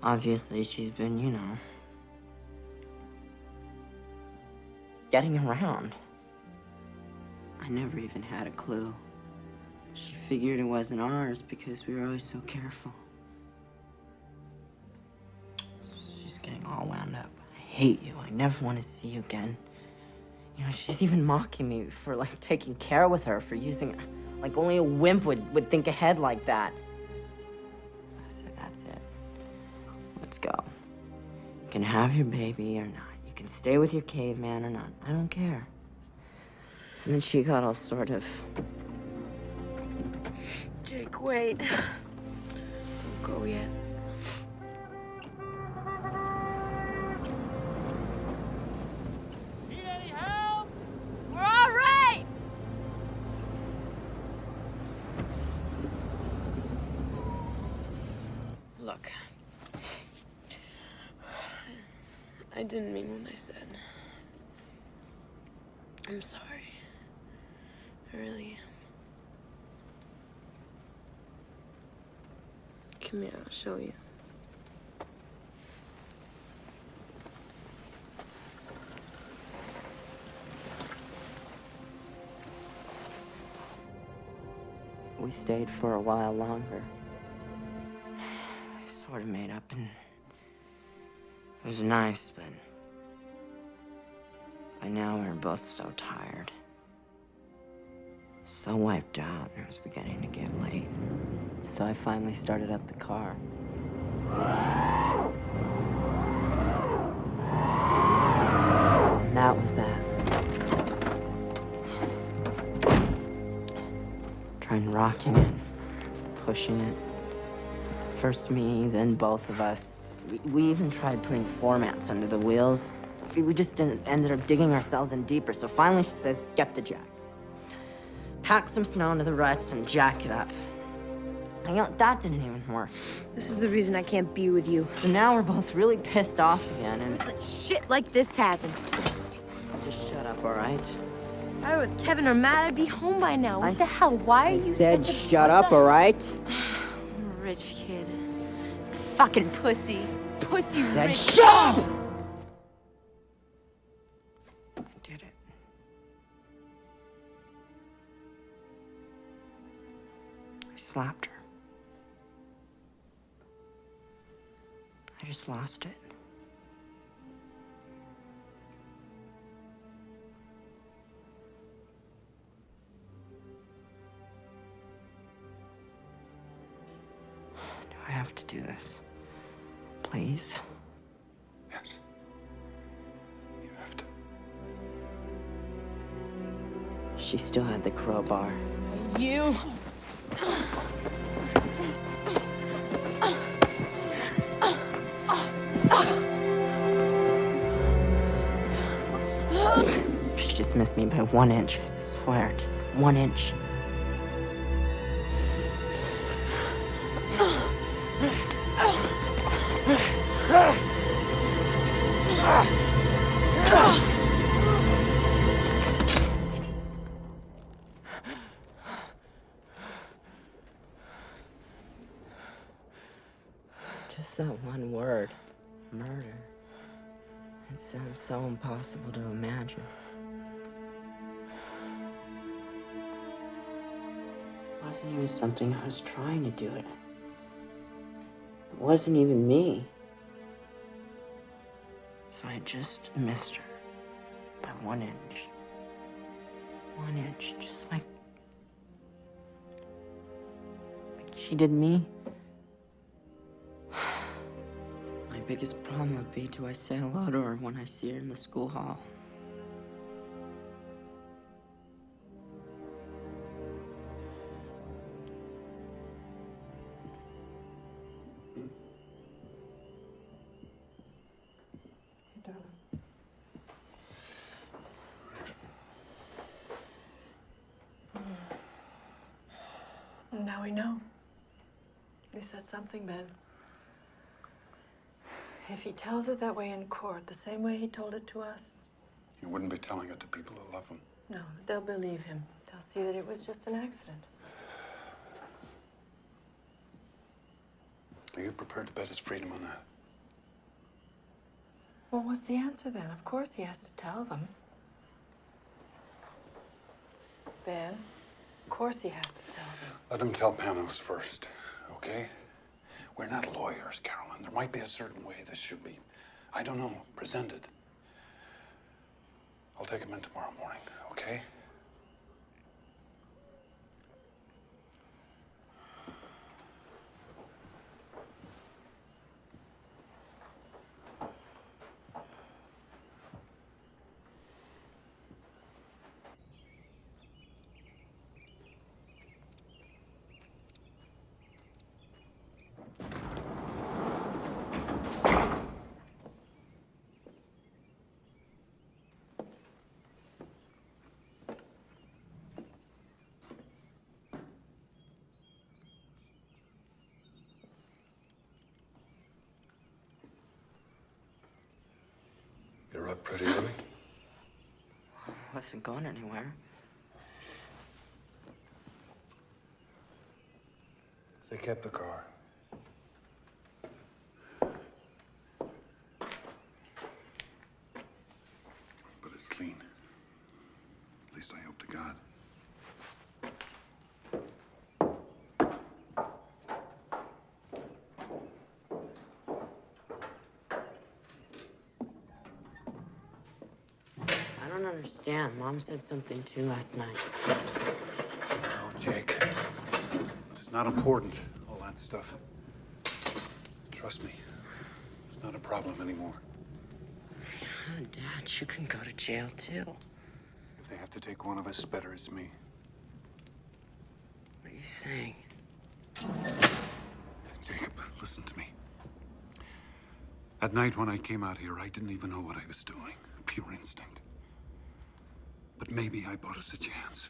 obviously she's been, you know, getting around. I never even had a clue. She figured it wasn't ours because we were always so careful. She's getting all wound up. I hate you. I never want to see you again. You know, she's even mocking me for, like, taking care with her, for using, like, only a wimp would think ahead like that. I said, that's it. Let's go. You can have your baby or not. You can stay with your caveman or not. I don't care. So then she got all sort of... Jake, wait. Don't go yet. Need any help? We're all right! Look. I didn't mean what I said. I'm sorry. I really am. Come here, I'll show you. We stayed for a while longer. I sort of made up, and it was nice, but by now we were both so tired. So wiped out, and it was beginning to get late. So I finally started up the car. And that was that. Trying rocking it, pushing it. First me, then both of us. We even tried putting floor mats under the wheels. We just ended up digging ourselves in deeper. So finally she says, get the jack. Pack some snow into the ruts and jack it up. And, you know, that didn't even work. This is the reason I can't be with you. So now we're both really pissed off again, and... Let shit like this happen. Just shut up, all right? If I were with Kevin or Matt, I'd be home by now. What the hell? Why are you said such a... shut up, all right? I'm a rich kid. fucking pussy. Pussy Then rich. shut up! I did it. I slapped her. I just lost it. Do I have to do this? Please? Yes. You have to. She still had the crowbar. You. She just missed me by 1 inch, I swear. Just 1 inch. Just that one word, murder. It sounds so impossible to imagine. It wasn't even something I was trying to do it. It wasn't even me. If I had just missed her by 1 inch. 1 inch, just like she did me. My biggest problem would be, do I say hello to her when I see her in the school hall? Now we know. He said something, Ben. If he tells it that way in court, the same way he told it to us, You wouldn't be telling it to people who love him. no, they'll believe him. They'll see that it was just an accident. Are you prepared to bet his freedom on that? Well, what's the answer then? Of course he has to tell them. Ben, of course he has to tell them. Let him tell Panos first, okay? We're not lawyers, Carolyn. There might be a certain way this should be, I don't know, presented. I'll take him in tomorrow morning, okay? You're up pretty early. I wasn't going anywhere. They kept the car. But it's clean. At least I hope to God. I don't understand. Mom said something too last night. Oh, Jake. It's not important, all that stuff. Trust me. It's not a problem anymore. Oh, Dad, you can go to jail too. If they have to take one of us, better it's me. What are you saying? Jacob, listen to me. That night when I came out here, I didn't even know what I was doing. Pure instinct. But maybe I bought us a chance.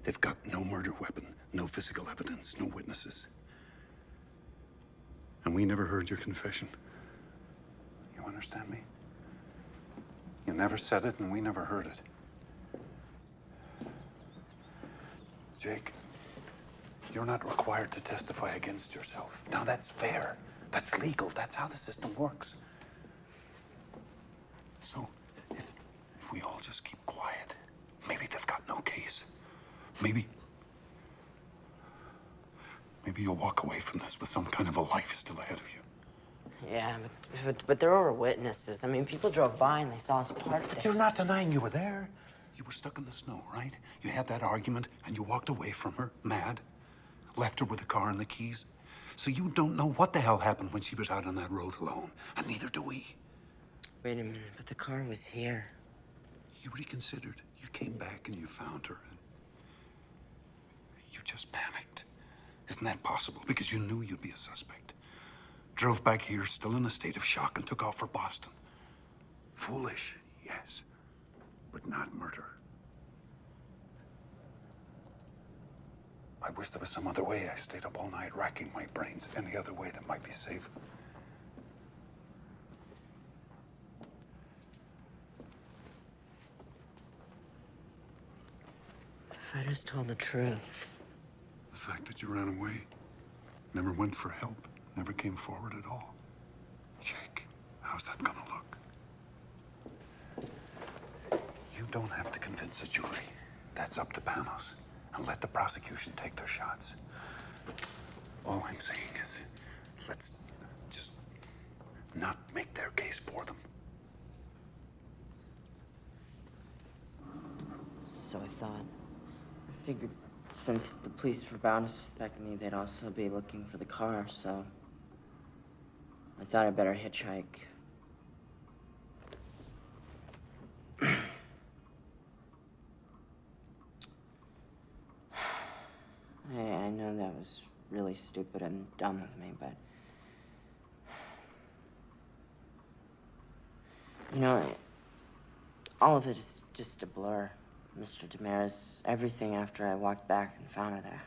They've got no murder weapon, no physical evidence, no witnesses. And we never heard your confession. You understand me? You never said it, and we never heard it. Jake, You're not required to testify against yourself. Now, that's fair. That's legal. That's how the system works. So, if we all just keep quiet, maybe they've got no case. Maybe you'll walk away from this with some kind of a life still ahead of you. Yeah, but there were witnesses. I mean, people drove by and they saw us parked there. But you're not denying you were there. You were stuck in the snow, right? You had that argument and you walked away from her, mad. Left her with the car and the keys. So you don't know what the hell happened when she was out on that road alone. And neither do we. Wait a minute, but the car was here. You reconsidered. You came back and you found her. And you just panicked. Isn't that possible? Because you knew you'd be a suspect. Drove back here still in a state of shock and took off for Boston. Foolish, yes, but not murder. I wish there was some other way. I stayed up all night racking my brains. Any other way that might be safe. If I just told the truth. The fact that you ran away, never went for help, never came forward at all. Jake, how's that gonna look? You don't have to convince a jury. That's up to Panos. And let the prosecution take their shots. All I'm saying is, let's just not make their case for them. So I thought. I figured since the police were bound to suspect me, they'd also be looking for the car, so I thought I'd better hitchhike. I know that was really stupid and dumb of me, but... You know, all of it is just a blur, Mr. Damaris. Everything after I walked back and found her there.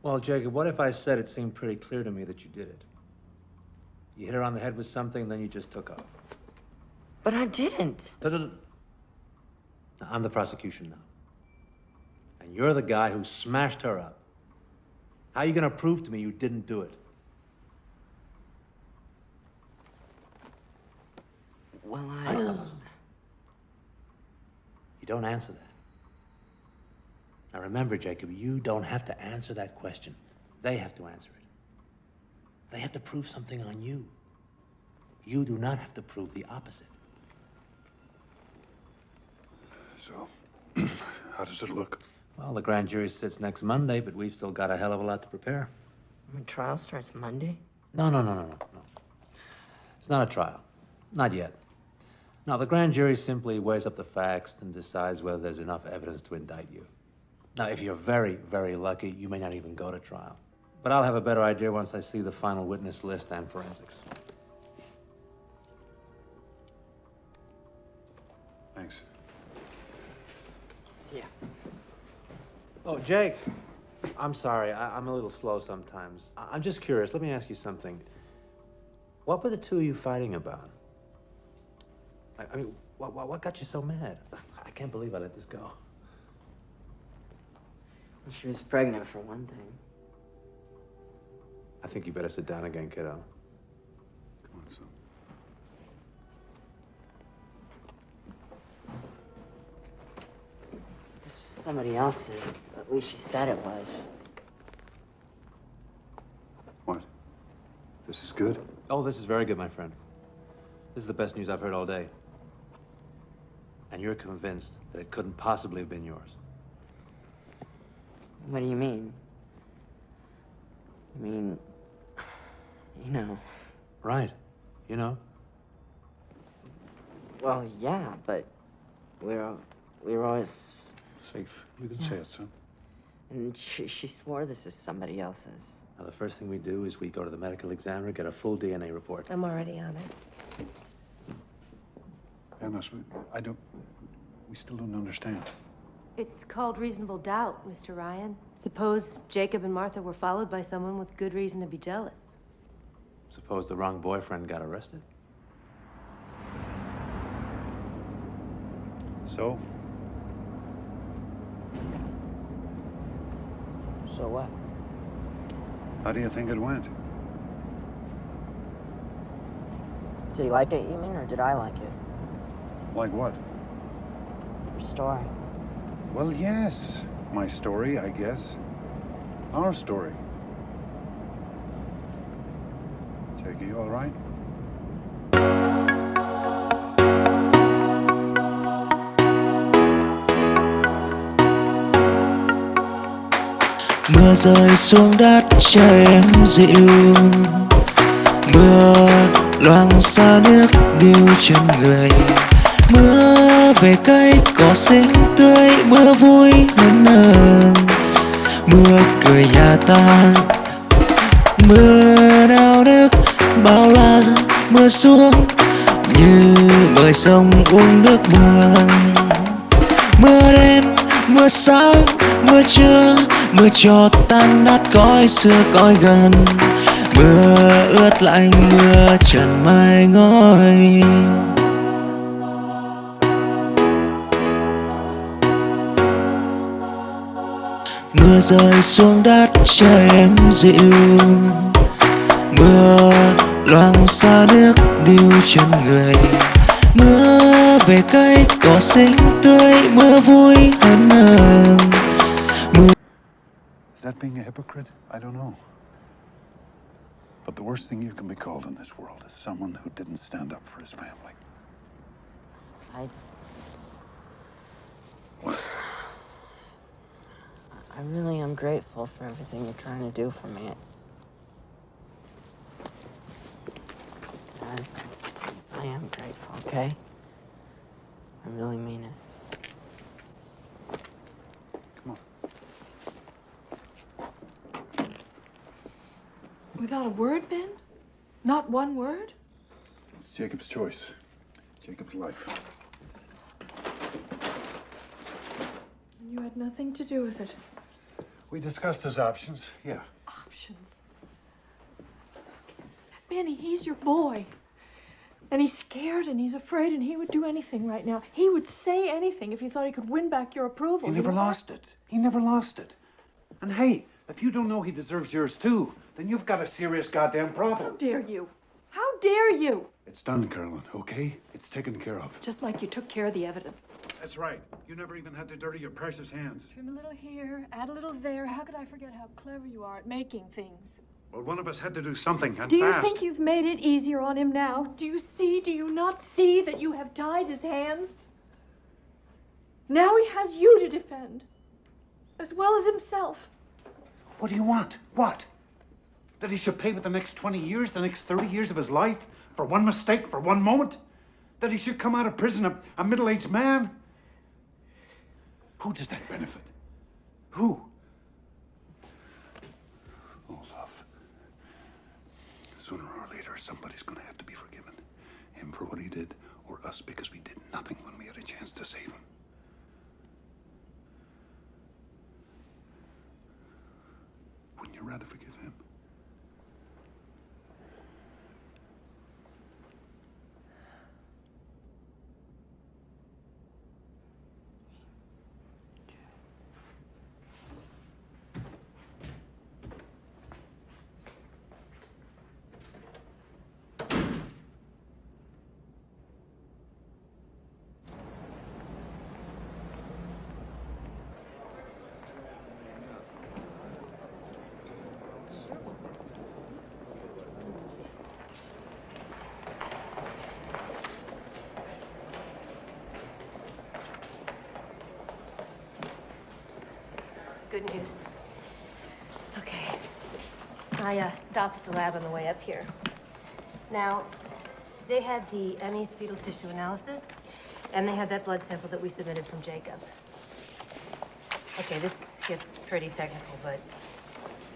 Well, Jacob, what if I said it seemed pretty clear to me that you did it? You hit her on the head with something, then you just took off. But I didn't. No. I'm the prosecution now. And you're the guy who smashed her up. How are you gonna prove to me you didn't do it? Well, You don't answer that. Now remember, Jacob, you don't have to answer that question. They have to answer it. They have to prove something on you. You do not have to prove the opposite. So, how does it look? Well, the grand jury sits next Monday, but we've still got a hell of a lot to prepare. My trial starts Monday? No. It's not a trial. Not yet. No, the grand jury simply weighs up the facts and decides whether there's enough evidence to indict you. Now, if you're very, very lucky, you may not even go to trial. But I'll have a better idea once I see the final witness list and forensics. Thanks. See ya. Oh, Jake. I'm sorry. I'm a little slow sometimes. I'm just curious. Let me ask you something. What were the two of you fighting about? I mean, what got you so mad? I can't believe I let this go. Well, she was pregnant, for one thing. I think you better sit down again, kiddo. Come on, son. This was somebody else's. At least she said it was. What? This is good? Oh, this is very good, my friend. This is the best news I've heard all day. And you're convinced that it couldn't possibly have been yours. What do you mean? I mean, you know. Right. You know? Well, yeah, but we were always... Safe. You can say it, son. And she swore this is somebody else's. Now, the first thing we do is we go to the medical examiner, get a full DNA report. I'm already on it. Panos, we still don't understand. It's called reasonable doubt, Mr. Ryan. Suppose Jacob and Martha were followed by someone with good reason to be jealous. Suppose the wrong boyfriend got arrested? So? So what? How do you think it went? Did he like it, you mean, or did I like it? Like what? Your story. Well, yes. My story, I guess. Our story. Jake, are you all right? Mưa rơi xuống đất trời em dịu, mưa loang xa nước điêu trên người, mưa về cây cỏ xinh tươi, mưa vui hơn hơn, mưa cười nhà ta, mưa nao nức bao la mưa xuống như bơi sông uống nước mưa. Mưa đêm mưa sáng mưa trưa mưa cho tan nát cõi xưa cõi gần, mưa ướt lạnh mưa trần mai ngói. Mưa rơi xuống đất trời em dịu, mưa loang xa nước điêu trên người, mưa về cây cỏ xinh tươi, mưa vui hơn hơn. Is that being a hypocrite? I don't know. But the worst thing you can be called in this world is someone who didn't stand up for his family. I really am grateful for everything you're trying to do for me. I am grateful, okay? I really mean it. Without a word, Ben? Not one word? It's Jacob's choice. Jacob's life. You had nothing to do with it. We discussed his options, yeah. Options? Benny, he's your boy. And he's scared and he's afraid and he would do anything right now. He would say anything if he thought he could win back your approval. He never lost it. He never lost it. And hey, if you don't know he deserves yours too, then you've got a serious goddamn problem. How dare you? How dare you? It's done, Carolyn, okay? It's taken care of. Just like you took care of the evidence. That's right. You never even had to dirty your precious hands. Trim a little here, add a little there. How could I forget how clever you are at making things? Well, one of us had to do something, and Do you fast. think you've made it easier on him now? Do you not see that you have tied his hands? Now he has you to defend, as well as himself. What do you want? What? That he should pay with the next 20 years, the next 30 years of his life? For one mistake, for one moment? That he should come out of prison a middle-aged man? Who does that benefit? Who? Oh, love. Sooner or later, somebody's gonna have to be forgiven. Him for what he did, or us because we did nothing when we had a chance to save him. Wouldn't you rather forgive him? Good news. Okay. I stopped at the lab on the way up here. Now, they had the Emmy's fetal tissue analysis, and they had that blood sample that we submitted from Jacob. Okay, this gets pretty technical, but...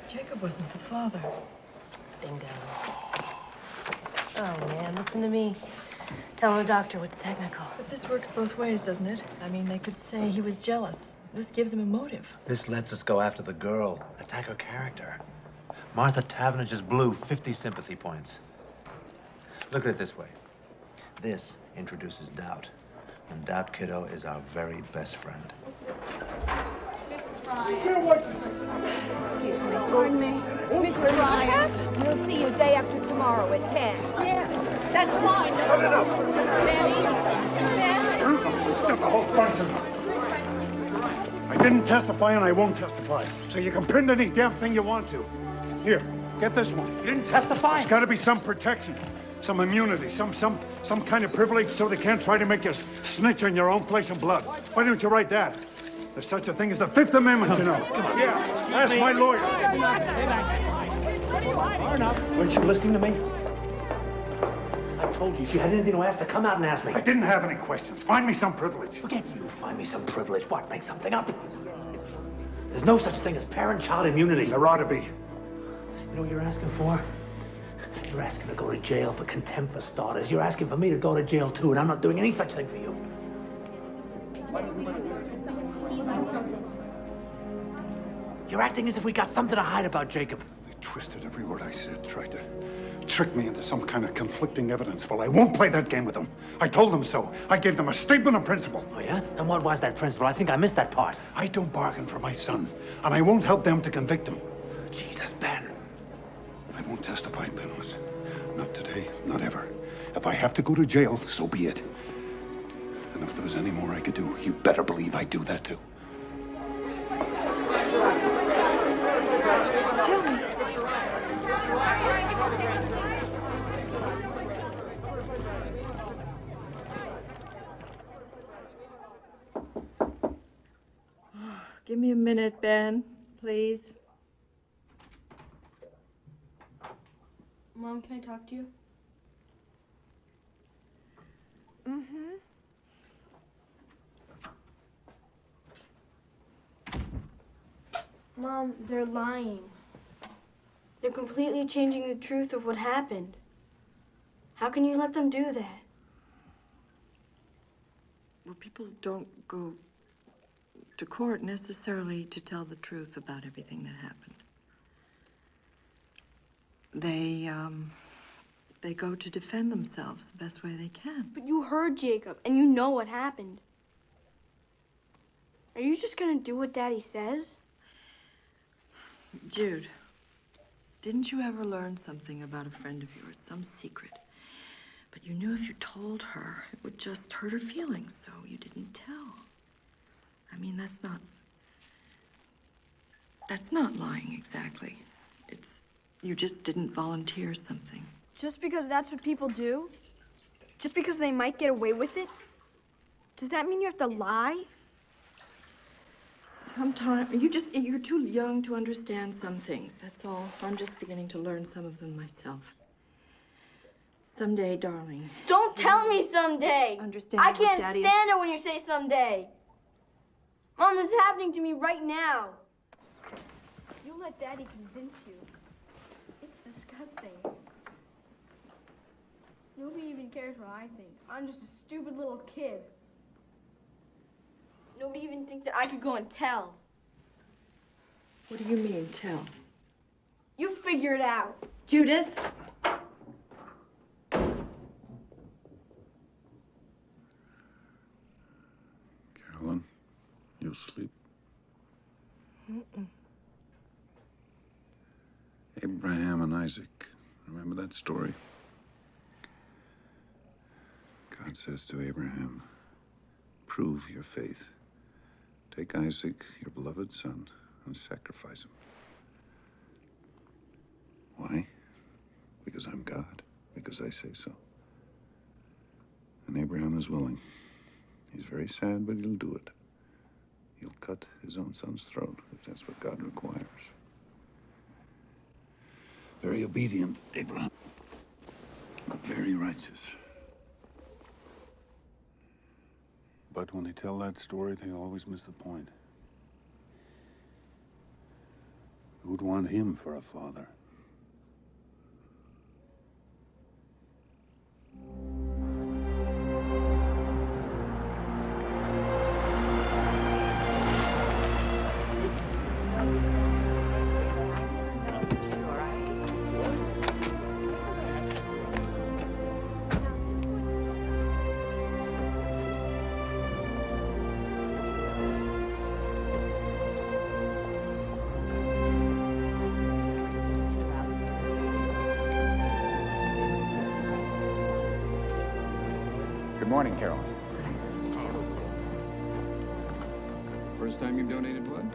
Jacob wasn't the father. Bingo. Oh, man, listen to me. Telling the doctor what's technical. But this works both ways, doesn't it? I mean, they could say he was jealous. This gives him a motive. This lets us go after the girl, attack her character. Martha Tavener just blew 50 sympathy points. Look at it this way. This introduces doubt. And that kiddo is our very best friend. Mrs. Ryan. Excuse me. Pardon me. Mrs. Ryan, we'll see you day after tomorrow at 10. Yes, that's fine. No. Benny. The whole bunch of them. I didn't testify and I won't testify. So you can print any damn thing you want to. Here, get this one. You didn't testify? There's got to be some protection, some immunity, some kind of privilege so they can't try to make you snitch on your own flesh and blood. Why don't you write that? There's such a thing as the Fifth Amendment, you know. Yeah, ask my lawyer. Weren't you listening to me? I told you, if you had anything to ask, to come out and ask me. I didn't have any questions. Find me some privilege. Forget you. Find me some privilege. What? Make something up? There's no such thing as parent-child immunity. There ought to be. You know what you're asking for? You're asking to go to jail for contempt for starters. You're asking for me to go to jail too, and I'm not doing any such thing for you. You're acting as if we got something to hide about Jacob. They twisted every word I said, tried to trick me into some kind of conflicting evidence. Well, I won't play that game with them. I told them so. I gave them a statement of principle. Oh, yeah? And what was that principle? I think I missed that part. I don't bargain for my son, and I won't help them to convict him. Jesus, Ben. I won't testify, Benwas. Not today, not ever. If I have to go to jail, so be it. And if there was any more I could do, you better believe I'd do that too. Tell me. Give me a minute, Ben, please. Mom, can I talk to you? Mm-hmm. Mom, they're lying. They're completely changing the truth of what happened. How can you let them do that? Well, people don't go to court necessarily to tell the truth about everything that happened. They go to defend themselves the best way they can. But you heard Jacob, and you know what happened. Are you just gonna do what Daddy says? Jude, didn't you ever learn something about a friend of yours, some secret? But you knew if you told her, it would just hurt her feelings, so you didn't tell. I mean, that's not lying exactly. You just didn't volunteer something. Just because that's what people do? Just because they might get away with it? Does that mean you have to lie? Sometimes, you're too young to understand some things, that's all. I'm just beginning to learn some of them myself. Someday, darling. Don't tell me someday! Understand I what can't Daddy stand it when you say someday! Mom, this is happening to me right now. You let Daddy convince you. It's disgusting. Nobody even cares what I think. I'm just a stupid little kid. Nobody even thinks that I could go and tell. What do you mean, tell? You figure it out. Judith? Carolyn, you'll sleep. Mm-mm. Abraham and Isaac. Remember that story? God says to Abraham, prove your faith. Take Isaac, your beloved son, and sacrifice him. Why? Because I'm God. Because I say so. And Abraham is willing. He's very sad, but he'll do it. He'll cut his own son's throat, if that's what God requires. Very obedient, Abraham. Very righteous. But when they tell that story, they always miss the point. Who'd want him for a father? Good morning, Carol. First time you've donated blood?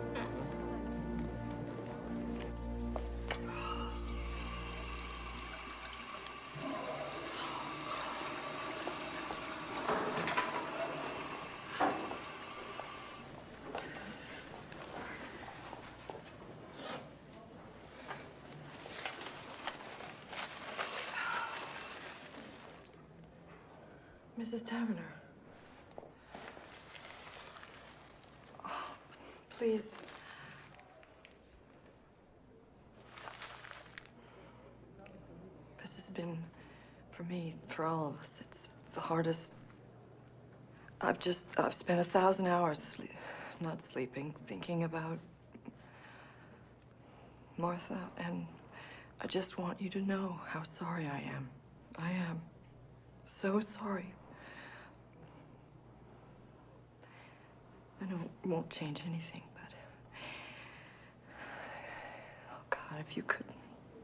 Mrs. Taverner. Oh, please. This has been, for me, for all of us, it's the hardest. I've spent 1,000 hours not sleeping, thinking about Martha, and I just want you to know how sorry I am. I am so sorry. I know it won't change anything, but... Oh, God, if you could...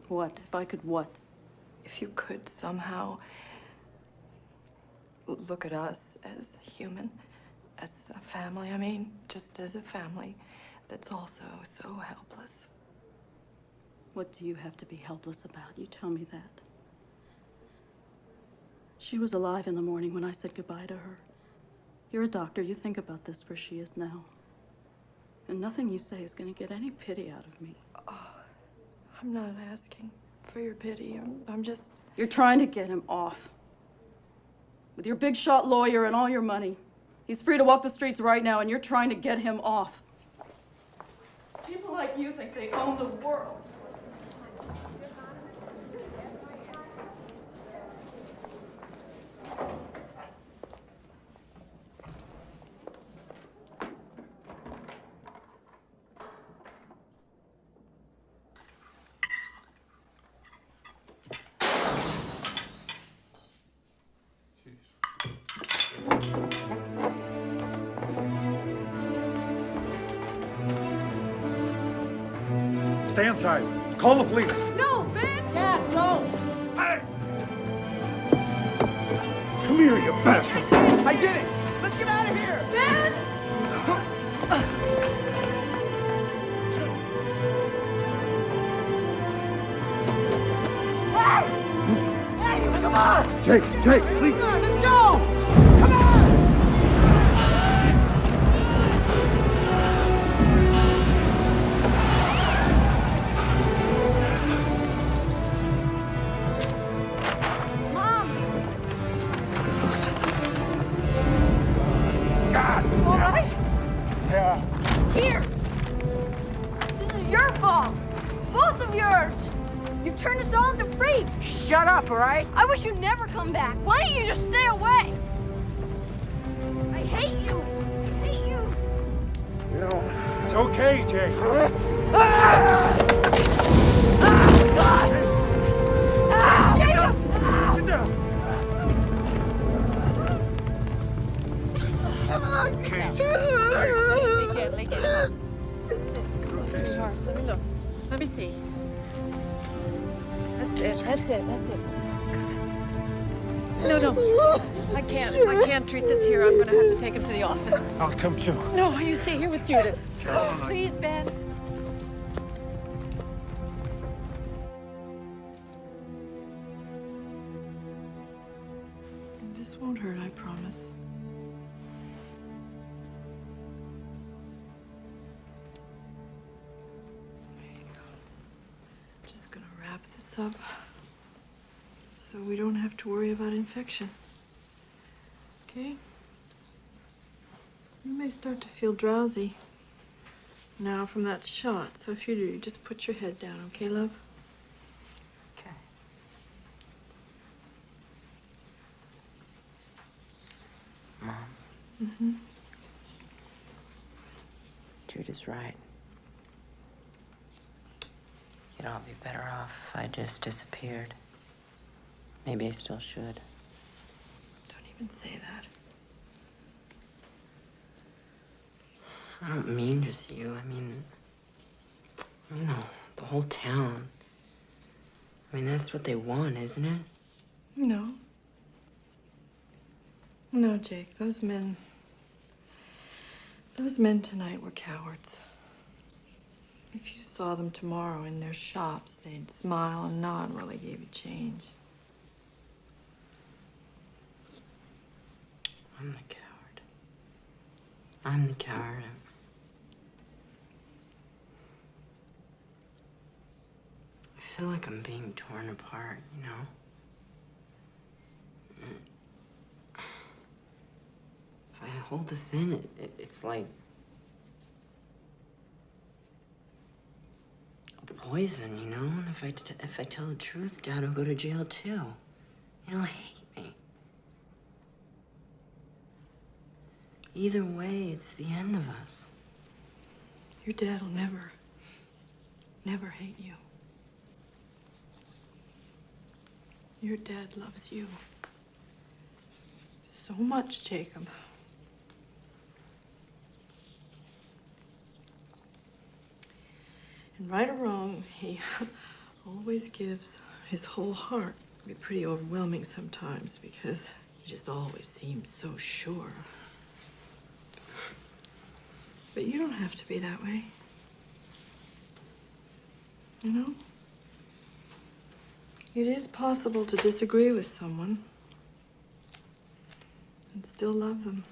What? If I could what? If you could somehow look at us as human, as a family, I mean, just as a family that's also so helpless. What do you have to be helpless about? You tell me that. She was alive in the morning when I said goodbye to her. You're a doctor. You think about this where she is now. And nothing you say is going to get any pity out of me. Oh, I'm not asking for your pity. I'm just... You're trying to get him off. With your big shot lawyer and all your money. He's free to walk the streets right now, and you're trying to get him off. People like you think they own the world. Stay inside. Call the police. No, Ben! Yeah, don't! Hey! Come here, you bastard! I did it! Let's get out of here! Ben! Hey, come on! Jake, please! Come on, let's go! Come on! Mom! God! All right? Yeah. Here! This is your fault! Both of yours! You've turned us all into freaks! Shut up, all right? I wish you'd never come back. Why don't you just stay away? I hate you! I hate you! No. It's okay, Jake. God! Jacob! Sit down. Okay. Gently. Sweetheart, let me look. Let me see. That's it. No. I can't treat this here. I'm gonna have to take him to the office. I'll come too. No, you stay here with Judith. Please, Ben. This won't hurt, I promise. There you go. I'm just gonna wrap this up so we don't have to worry about infection. Okay? You may start to feel drowsy now from that shot, so if you do, just put your head down, okay, love? Okay. Mom, Mm-hmm. Judith's right. You'd all be better off if I just disappeared. Maybe I still should. Don't even say that. I don't mean just you. I mean the whole town. I mean, that's what they want, isn't it? No. No, Jake, those men tonight were cowards. If you saw them tomorrow in their shops, they'd smile and nod while they gave you change. I'm the coward. I'm the coward. I feel like I'm being torn apart, you know? If I hold this in, it's like a poison, you know? And if I tell the truth, Dad will go to jail too. He'll hate me. Either way, it's the end of us. Your dad will never hate you. Your dad loves you so much, Jacob. And right or wrong, he always gives his whole heart. It can be pretty overwhelming sometimes because he just always seems so sure. But you don't have to be that way. You know? It is possible to disagree with someone and still love them.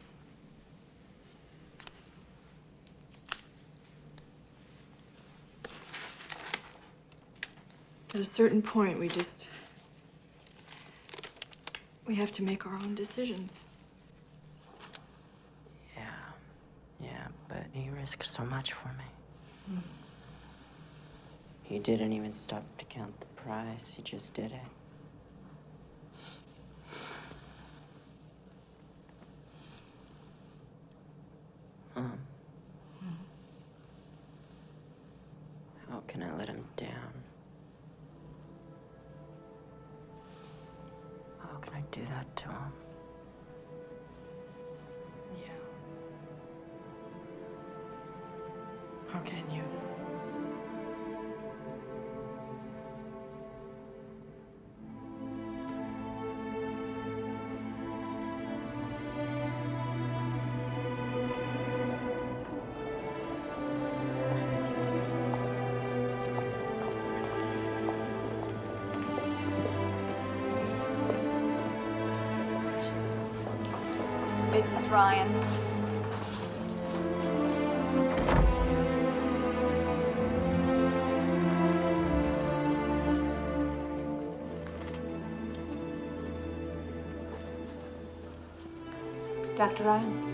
At a certain point, we have to make our own decisions. Yeah, but he risked so much for me. He didn't even stop to count the price. He just did it. Mom. How can I let him down? How can I do that to him? Yeah. How can you? Mrs. Ryan. Dr. Ryan?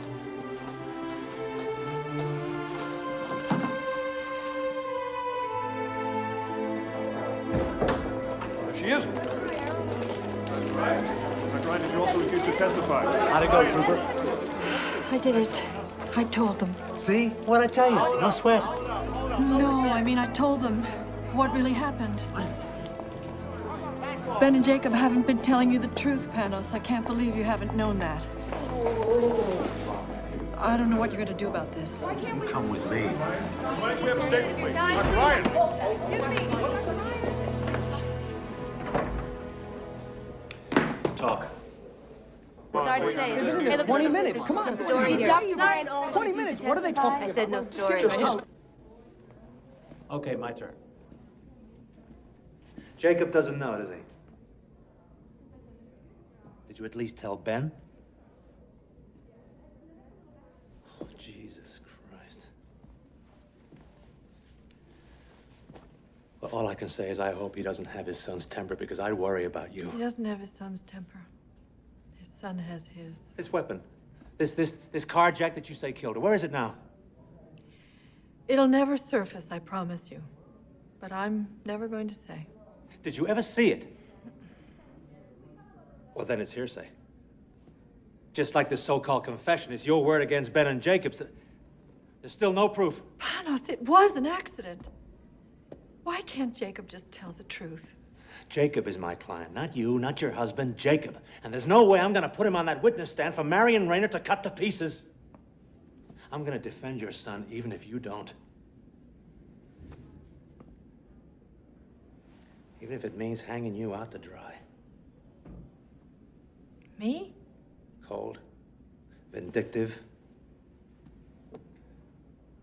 She is. That's right. Dr. Ryan, did you also refuse to testify? How'd it go, Trooper? I did it. I told them. See? What'd I tell you? No sweat. No, I mean, I told them what really happened. Ben and Jacob haven't been telling you the truth, Panos. I can't believe you haven't known that. I don't know what you're going to do about this. You come with me. Why don't we have a statement, please? Dr. Ryan! Talk. Sorry to say. They've been in there 20 minutes. Come on. Story here. Sorry, 20 minutes. What are they talking about? I said no story. Okay, my turn. Jacob doesn't know, does he? Did you at least tell Ben? Oh, Jesus Christ. Well, all I can say is I hope he doesn't have his son's temper because I worry about you. He doesn't have his son's temper. His son has his. This weapon, this carjack that you say killed her, where is it now? It'll never surface, I promise you. But I'm never going to say. Did you ever see it? Well, then it's hearsay. Just like this so-called confession, it's your word against Ben and Jacob's. There's still no proof. Panos, it was an accident. Why can't Jacob just tell the truth? Jacob is my client, not you, not your husband, Jacob. And there's no way I'm gonna put him on that witness stand for Marion Rayner to cut to pieces. I'm gonna defend your son even if you don't. Even if it means hanging you out to dry. Me? Cold, Vindictive.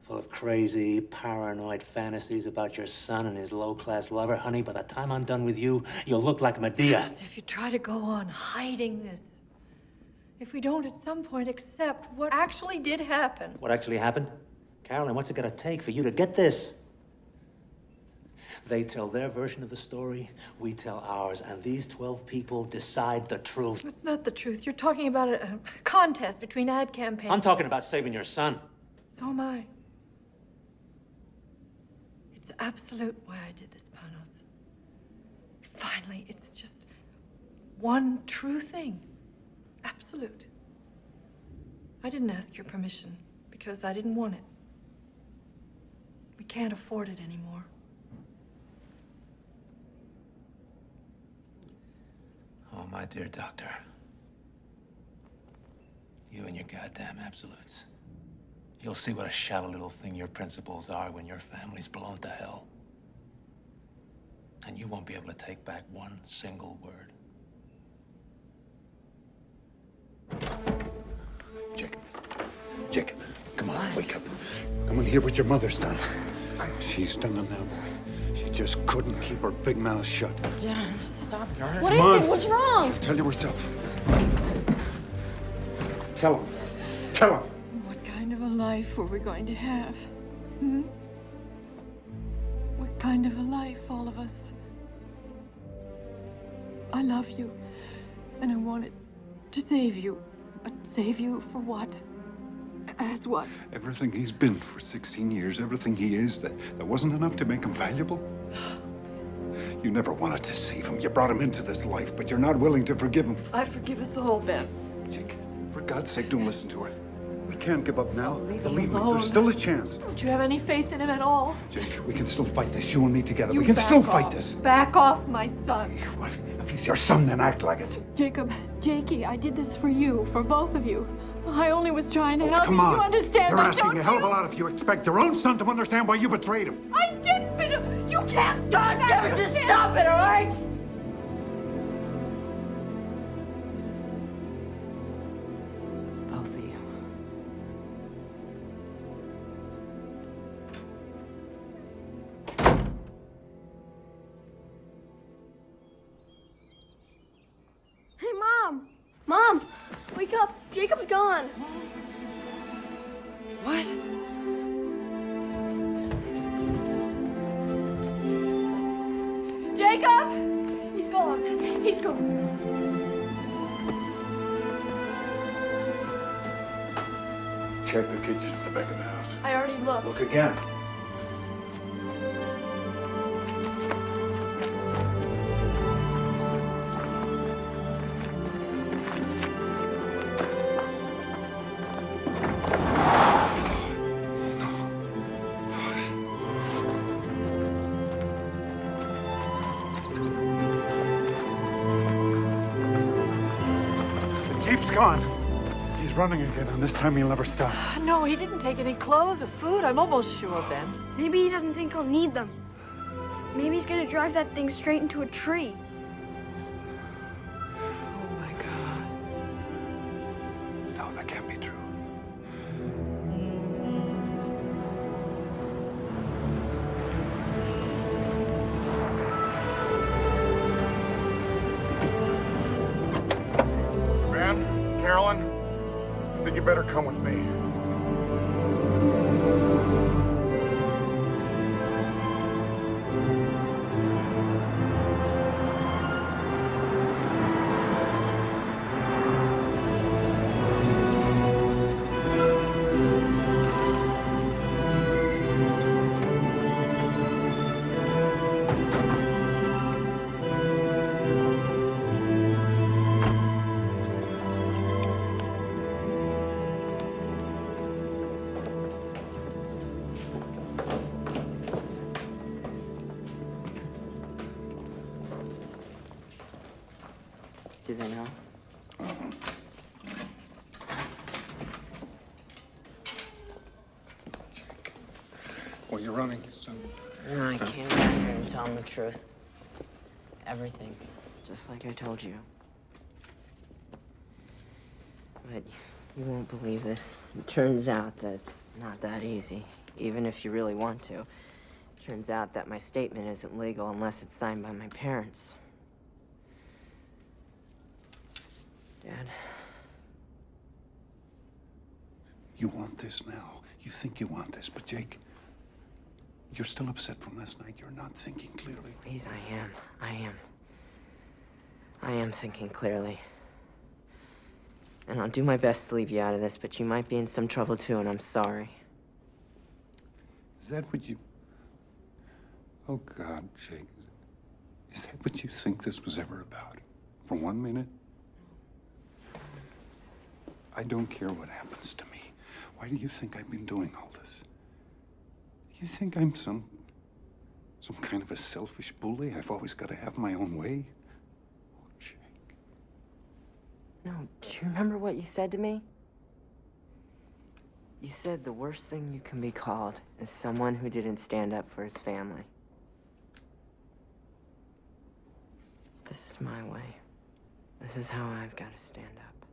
Full of crazy, paranoid fantasies about your son and his low-class lover. Honey, by the time I'm done with you, you'll look like Medea. Yes, if you try to go on hiding this, if we don't at some point accept what actually did happen. What actually happened? Carolyn, what's it gonna take for you to get this? They tell their version of the story, we tell ours, and these 12 people decide the truth. That's not the truth. You're talking about a contest between ad campaigns. I'm talking about saving your son. So am I. It's absolute why I did this, Panos. Finally, it's just one true thing. Absolute. I didn't ask your permission because I didn't want it. We can't afford it anymore. Oh, my dear doctor. You and your goddamn absolutes. You'll see what a shallow little thing your principles are when your family's blown to hell. And you won't be able to take back one single word. Jacob, come on, wake up. I want to hear what your mother's done. She's done it now, boy. She just couldn't keep her big mouth shut. Dad, stop. What is it? What's wrong? Tell you herself. Tell him. Tell him. What kind of a life were we going to have? Hmm? What kind of a life, all of us? I love you, and I wanted to save you. But save you for what? As what? Everything he's been for 16 years, everything he is, that wasn't enough to make him valuable? You never wanted to save him. You brought him into this life, but you're not willing to forgive him. I forgive us all, Ben. Jake, for God's sake, don't listen to her. We can't give up now. Believe me, alone. there's still a chance. Don't you have any faith in him at all? Jake, we can still fight this, you and me together. You We can back still off. fight this. Back off, my son. If he's your son, then act like it. Jacob, Jakey, I did this for you, for both of you. I only was trying to help Come you. on. You understand You're that, asking don't a hell of a you? lot if you expect your own son to understand why you betrayed him. I did, but you can't. God damn it, just stop it, all right? Both of you. Hey, Mom! Mom! Wake up! Jacob's gone! What? Jacob! He's gone. He's gone. Check the kitchen at the back of the house. I already looked. Look again. The Jeep's gone. He's running again, and this time he'll never stop. No, he didn't take any clothes or food. I'm almost sure, Ben. Maybe he doesn't think he'll need them. Maybe he's gonna drive that thing straight into a tree. Oh, my God. No, that can't be true. Ben, Carolyn, I think you better come with me. Do they know? Well, you're running, son. No, I came back here and tell them the truth. Everything. Just like I told you. But You won't believe this. It turns out that it's not that easy, even if you really want to. It turns out that my statement isn't legal unless it's signed by my parents. Dad. You want this now. You think you want this, but Jake, you're still upset from last night. You're not thinking clearly. Please, I am thinking clearly. And I'll do my best to leave you out of this, but you might be in some trouble too, and I'm sorry. Is that what you... Oh, God, Jake. Is that what you think this was ever about? For 1 minute? I don't care what happens to me. Why do you think I've been doing all this? You think I'm some kind of a selfish bully? I've always got to have my own way? No, do you remember what you said to me? You said the worst thing you can be called is someone who didn't stand up for his family. This is my way. This is how I've got to stand up.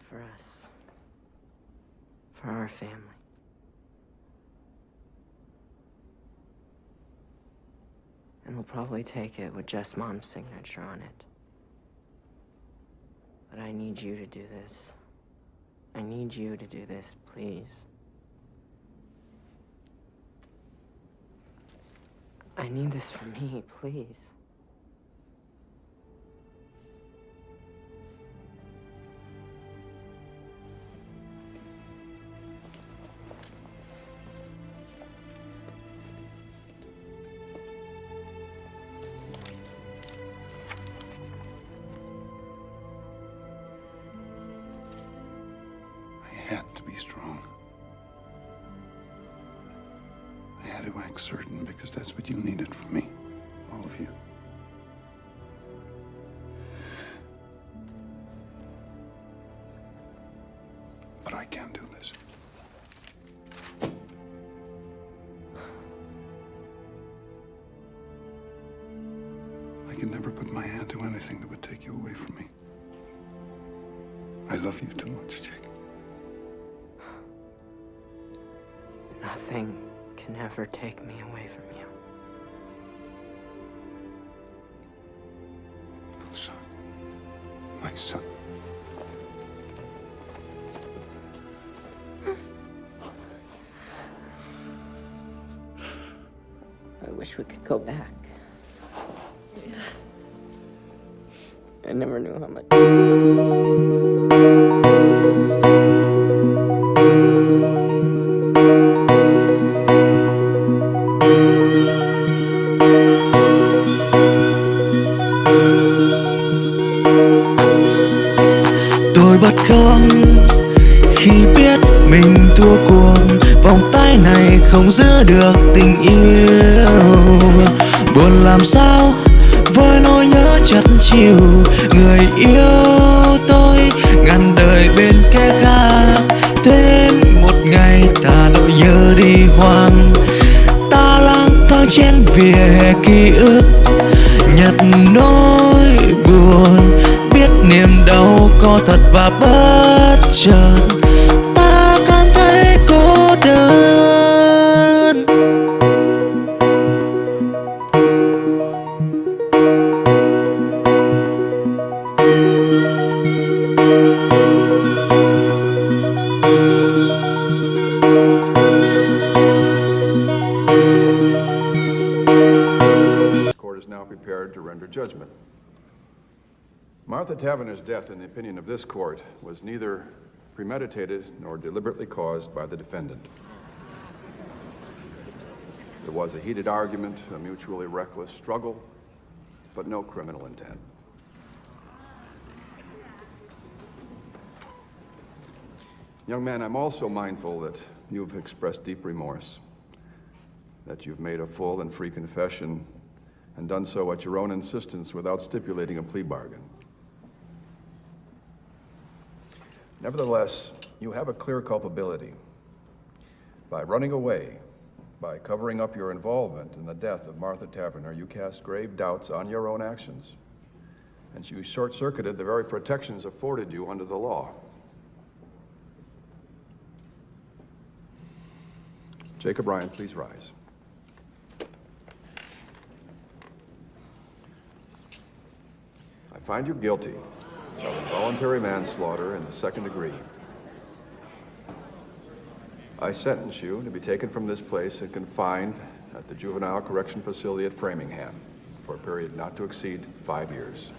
For us. For our family. And we'll probably take it with just Mom's signature on it. But I need you to do this. I need you to do this, please. I need this for me, please. I had to be strong. I had to act certain because that's what you needed from me. All of you. But I can't do this. I can never put my hand to anything that would take you away from me. I love you too much, Jake. Nothing can ever take me away from you. Son. My son. I wish we could go back. I never knew how much. Tôi bật khóc khi biết mình thua cuộc. Vòng tay này không giữ được tình yêu. Buồn làm sao với nỗi nhớ chắt chiu. Người yêu tôi ngàn đời bên kẻ khác. Đến một ngày ta nỗi nhớ đi hoang. Ta lang thang trên vỉa hè ký ức, nhặt nỗi buồn, biết niềm đau có thật và bất chợt ta cảm thấy cô đơn. This court is now prepared to render judgment. Martha Taverner's death, in the opinion of this court, was neither premeditated nor deliberately caused by the defendant. There was a heated argument, a mutually reckless struggle, but no criminal intent. Young man, I'm also mindful that you've expressed deep remorse, that you've made a full and free confession and done so at your own insistence without stipulating a plea bargain. Nevertheless, you have a clear culpability. By running away, by covering up your involvement in the death of Martha Taverner, you cast grave doubts on your own actions and you short-circuited the very protections afforded you under the law. Jacob Ryan, please rise. I find you guilty of involuntary manslaughter in the second degree. I sentence you to be taken from this place and confined at the Juvenile Correction Facility at Framingham for a period not to exceed 5 years.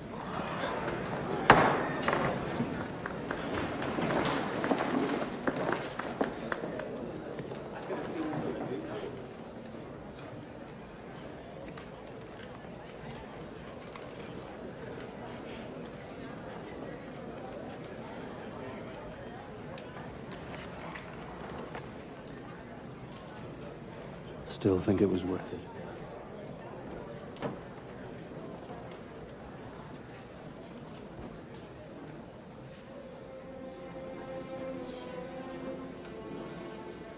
Still think it was worth it.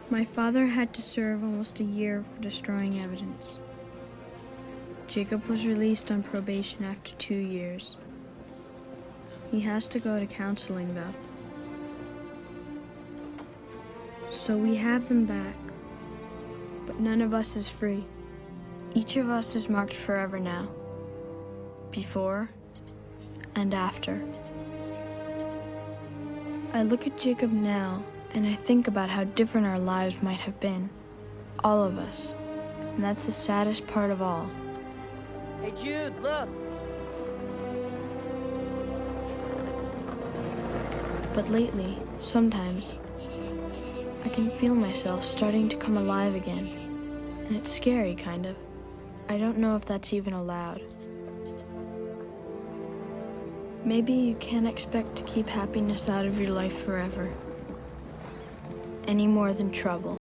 My father had to serve almost a year for destroying evidence. Jacob was released on probation after 2 years. He has to go to counseling, though. So we have him back. But none of us is free. Each of us is marked forever now. Before and after. I look at Jacob now, and I think about how different our lives might have been. All of us. And that's the saddest part of all. Hey, Jude, look. But lately, sometimes, I can feel myself starting to come alive again. And it's scary, kind of. I don't know if that's even allowed. Maybe you can't expect to keep happiness out of your life forever. Any more than trouble.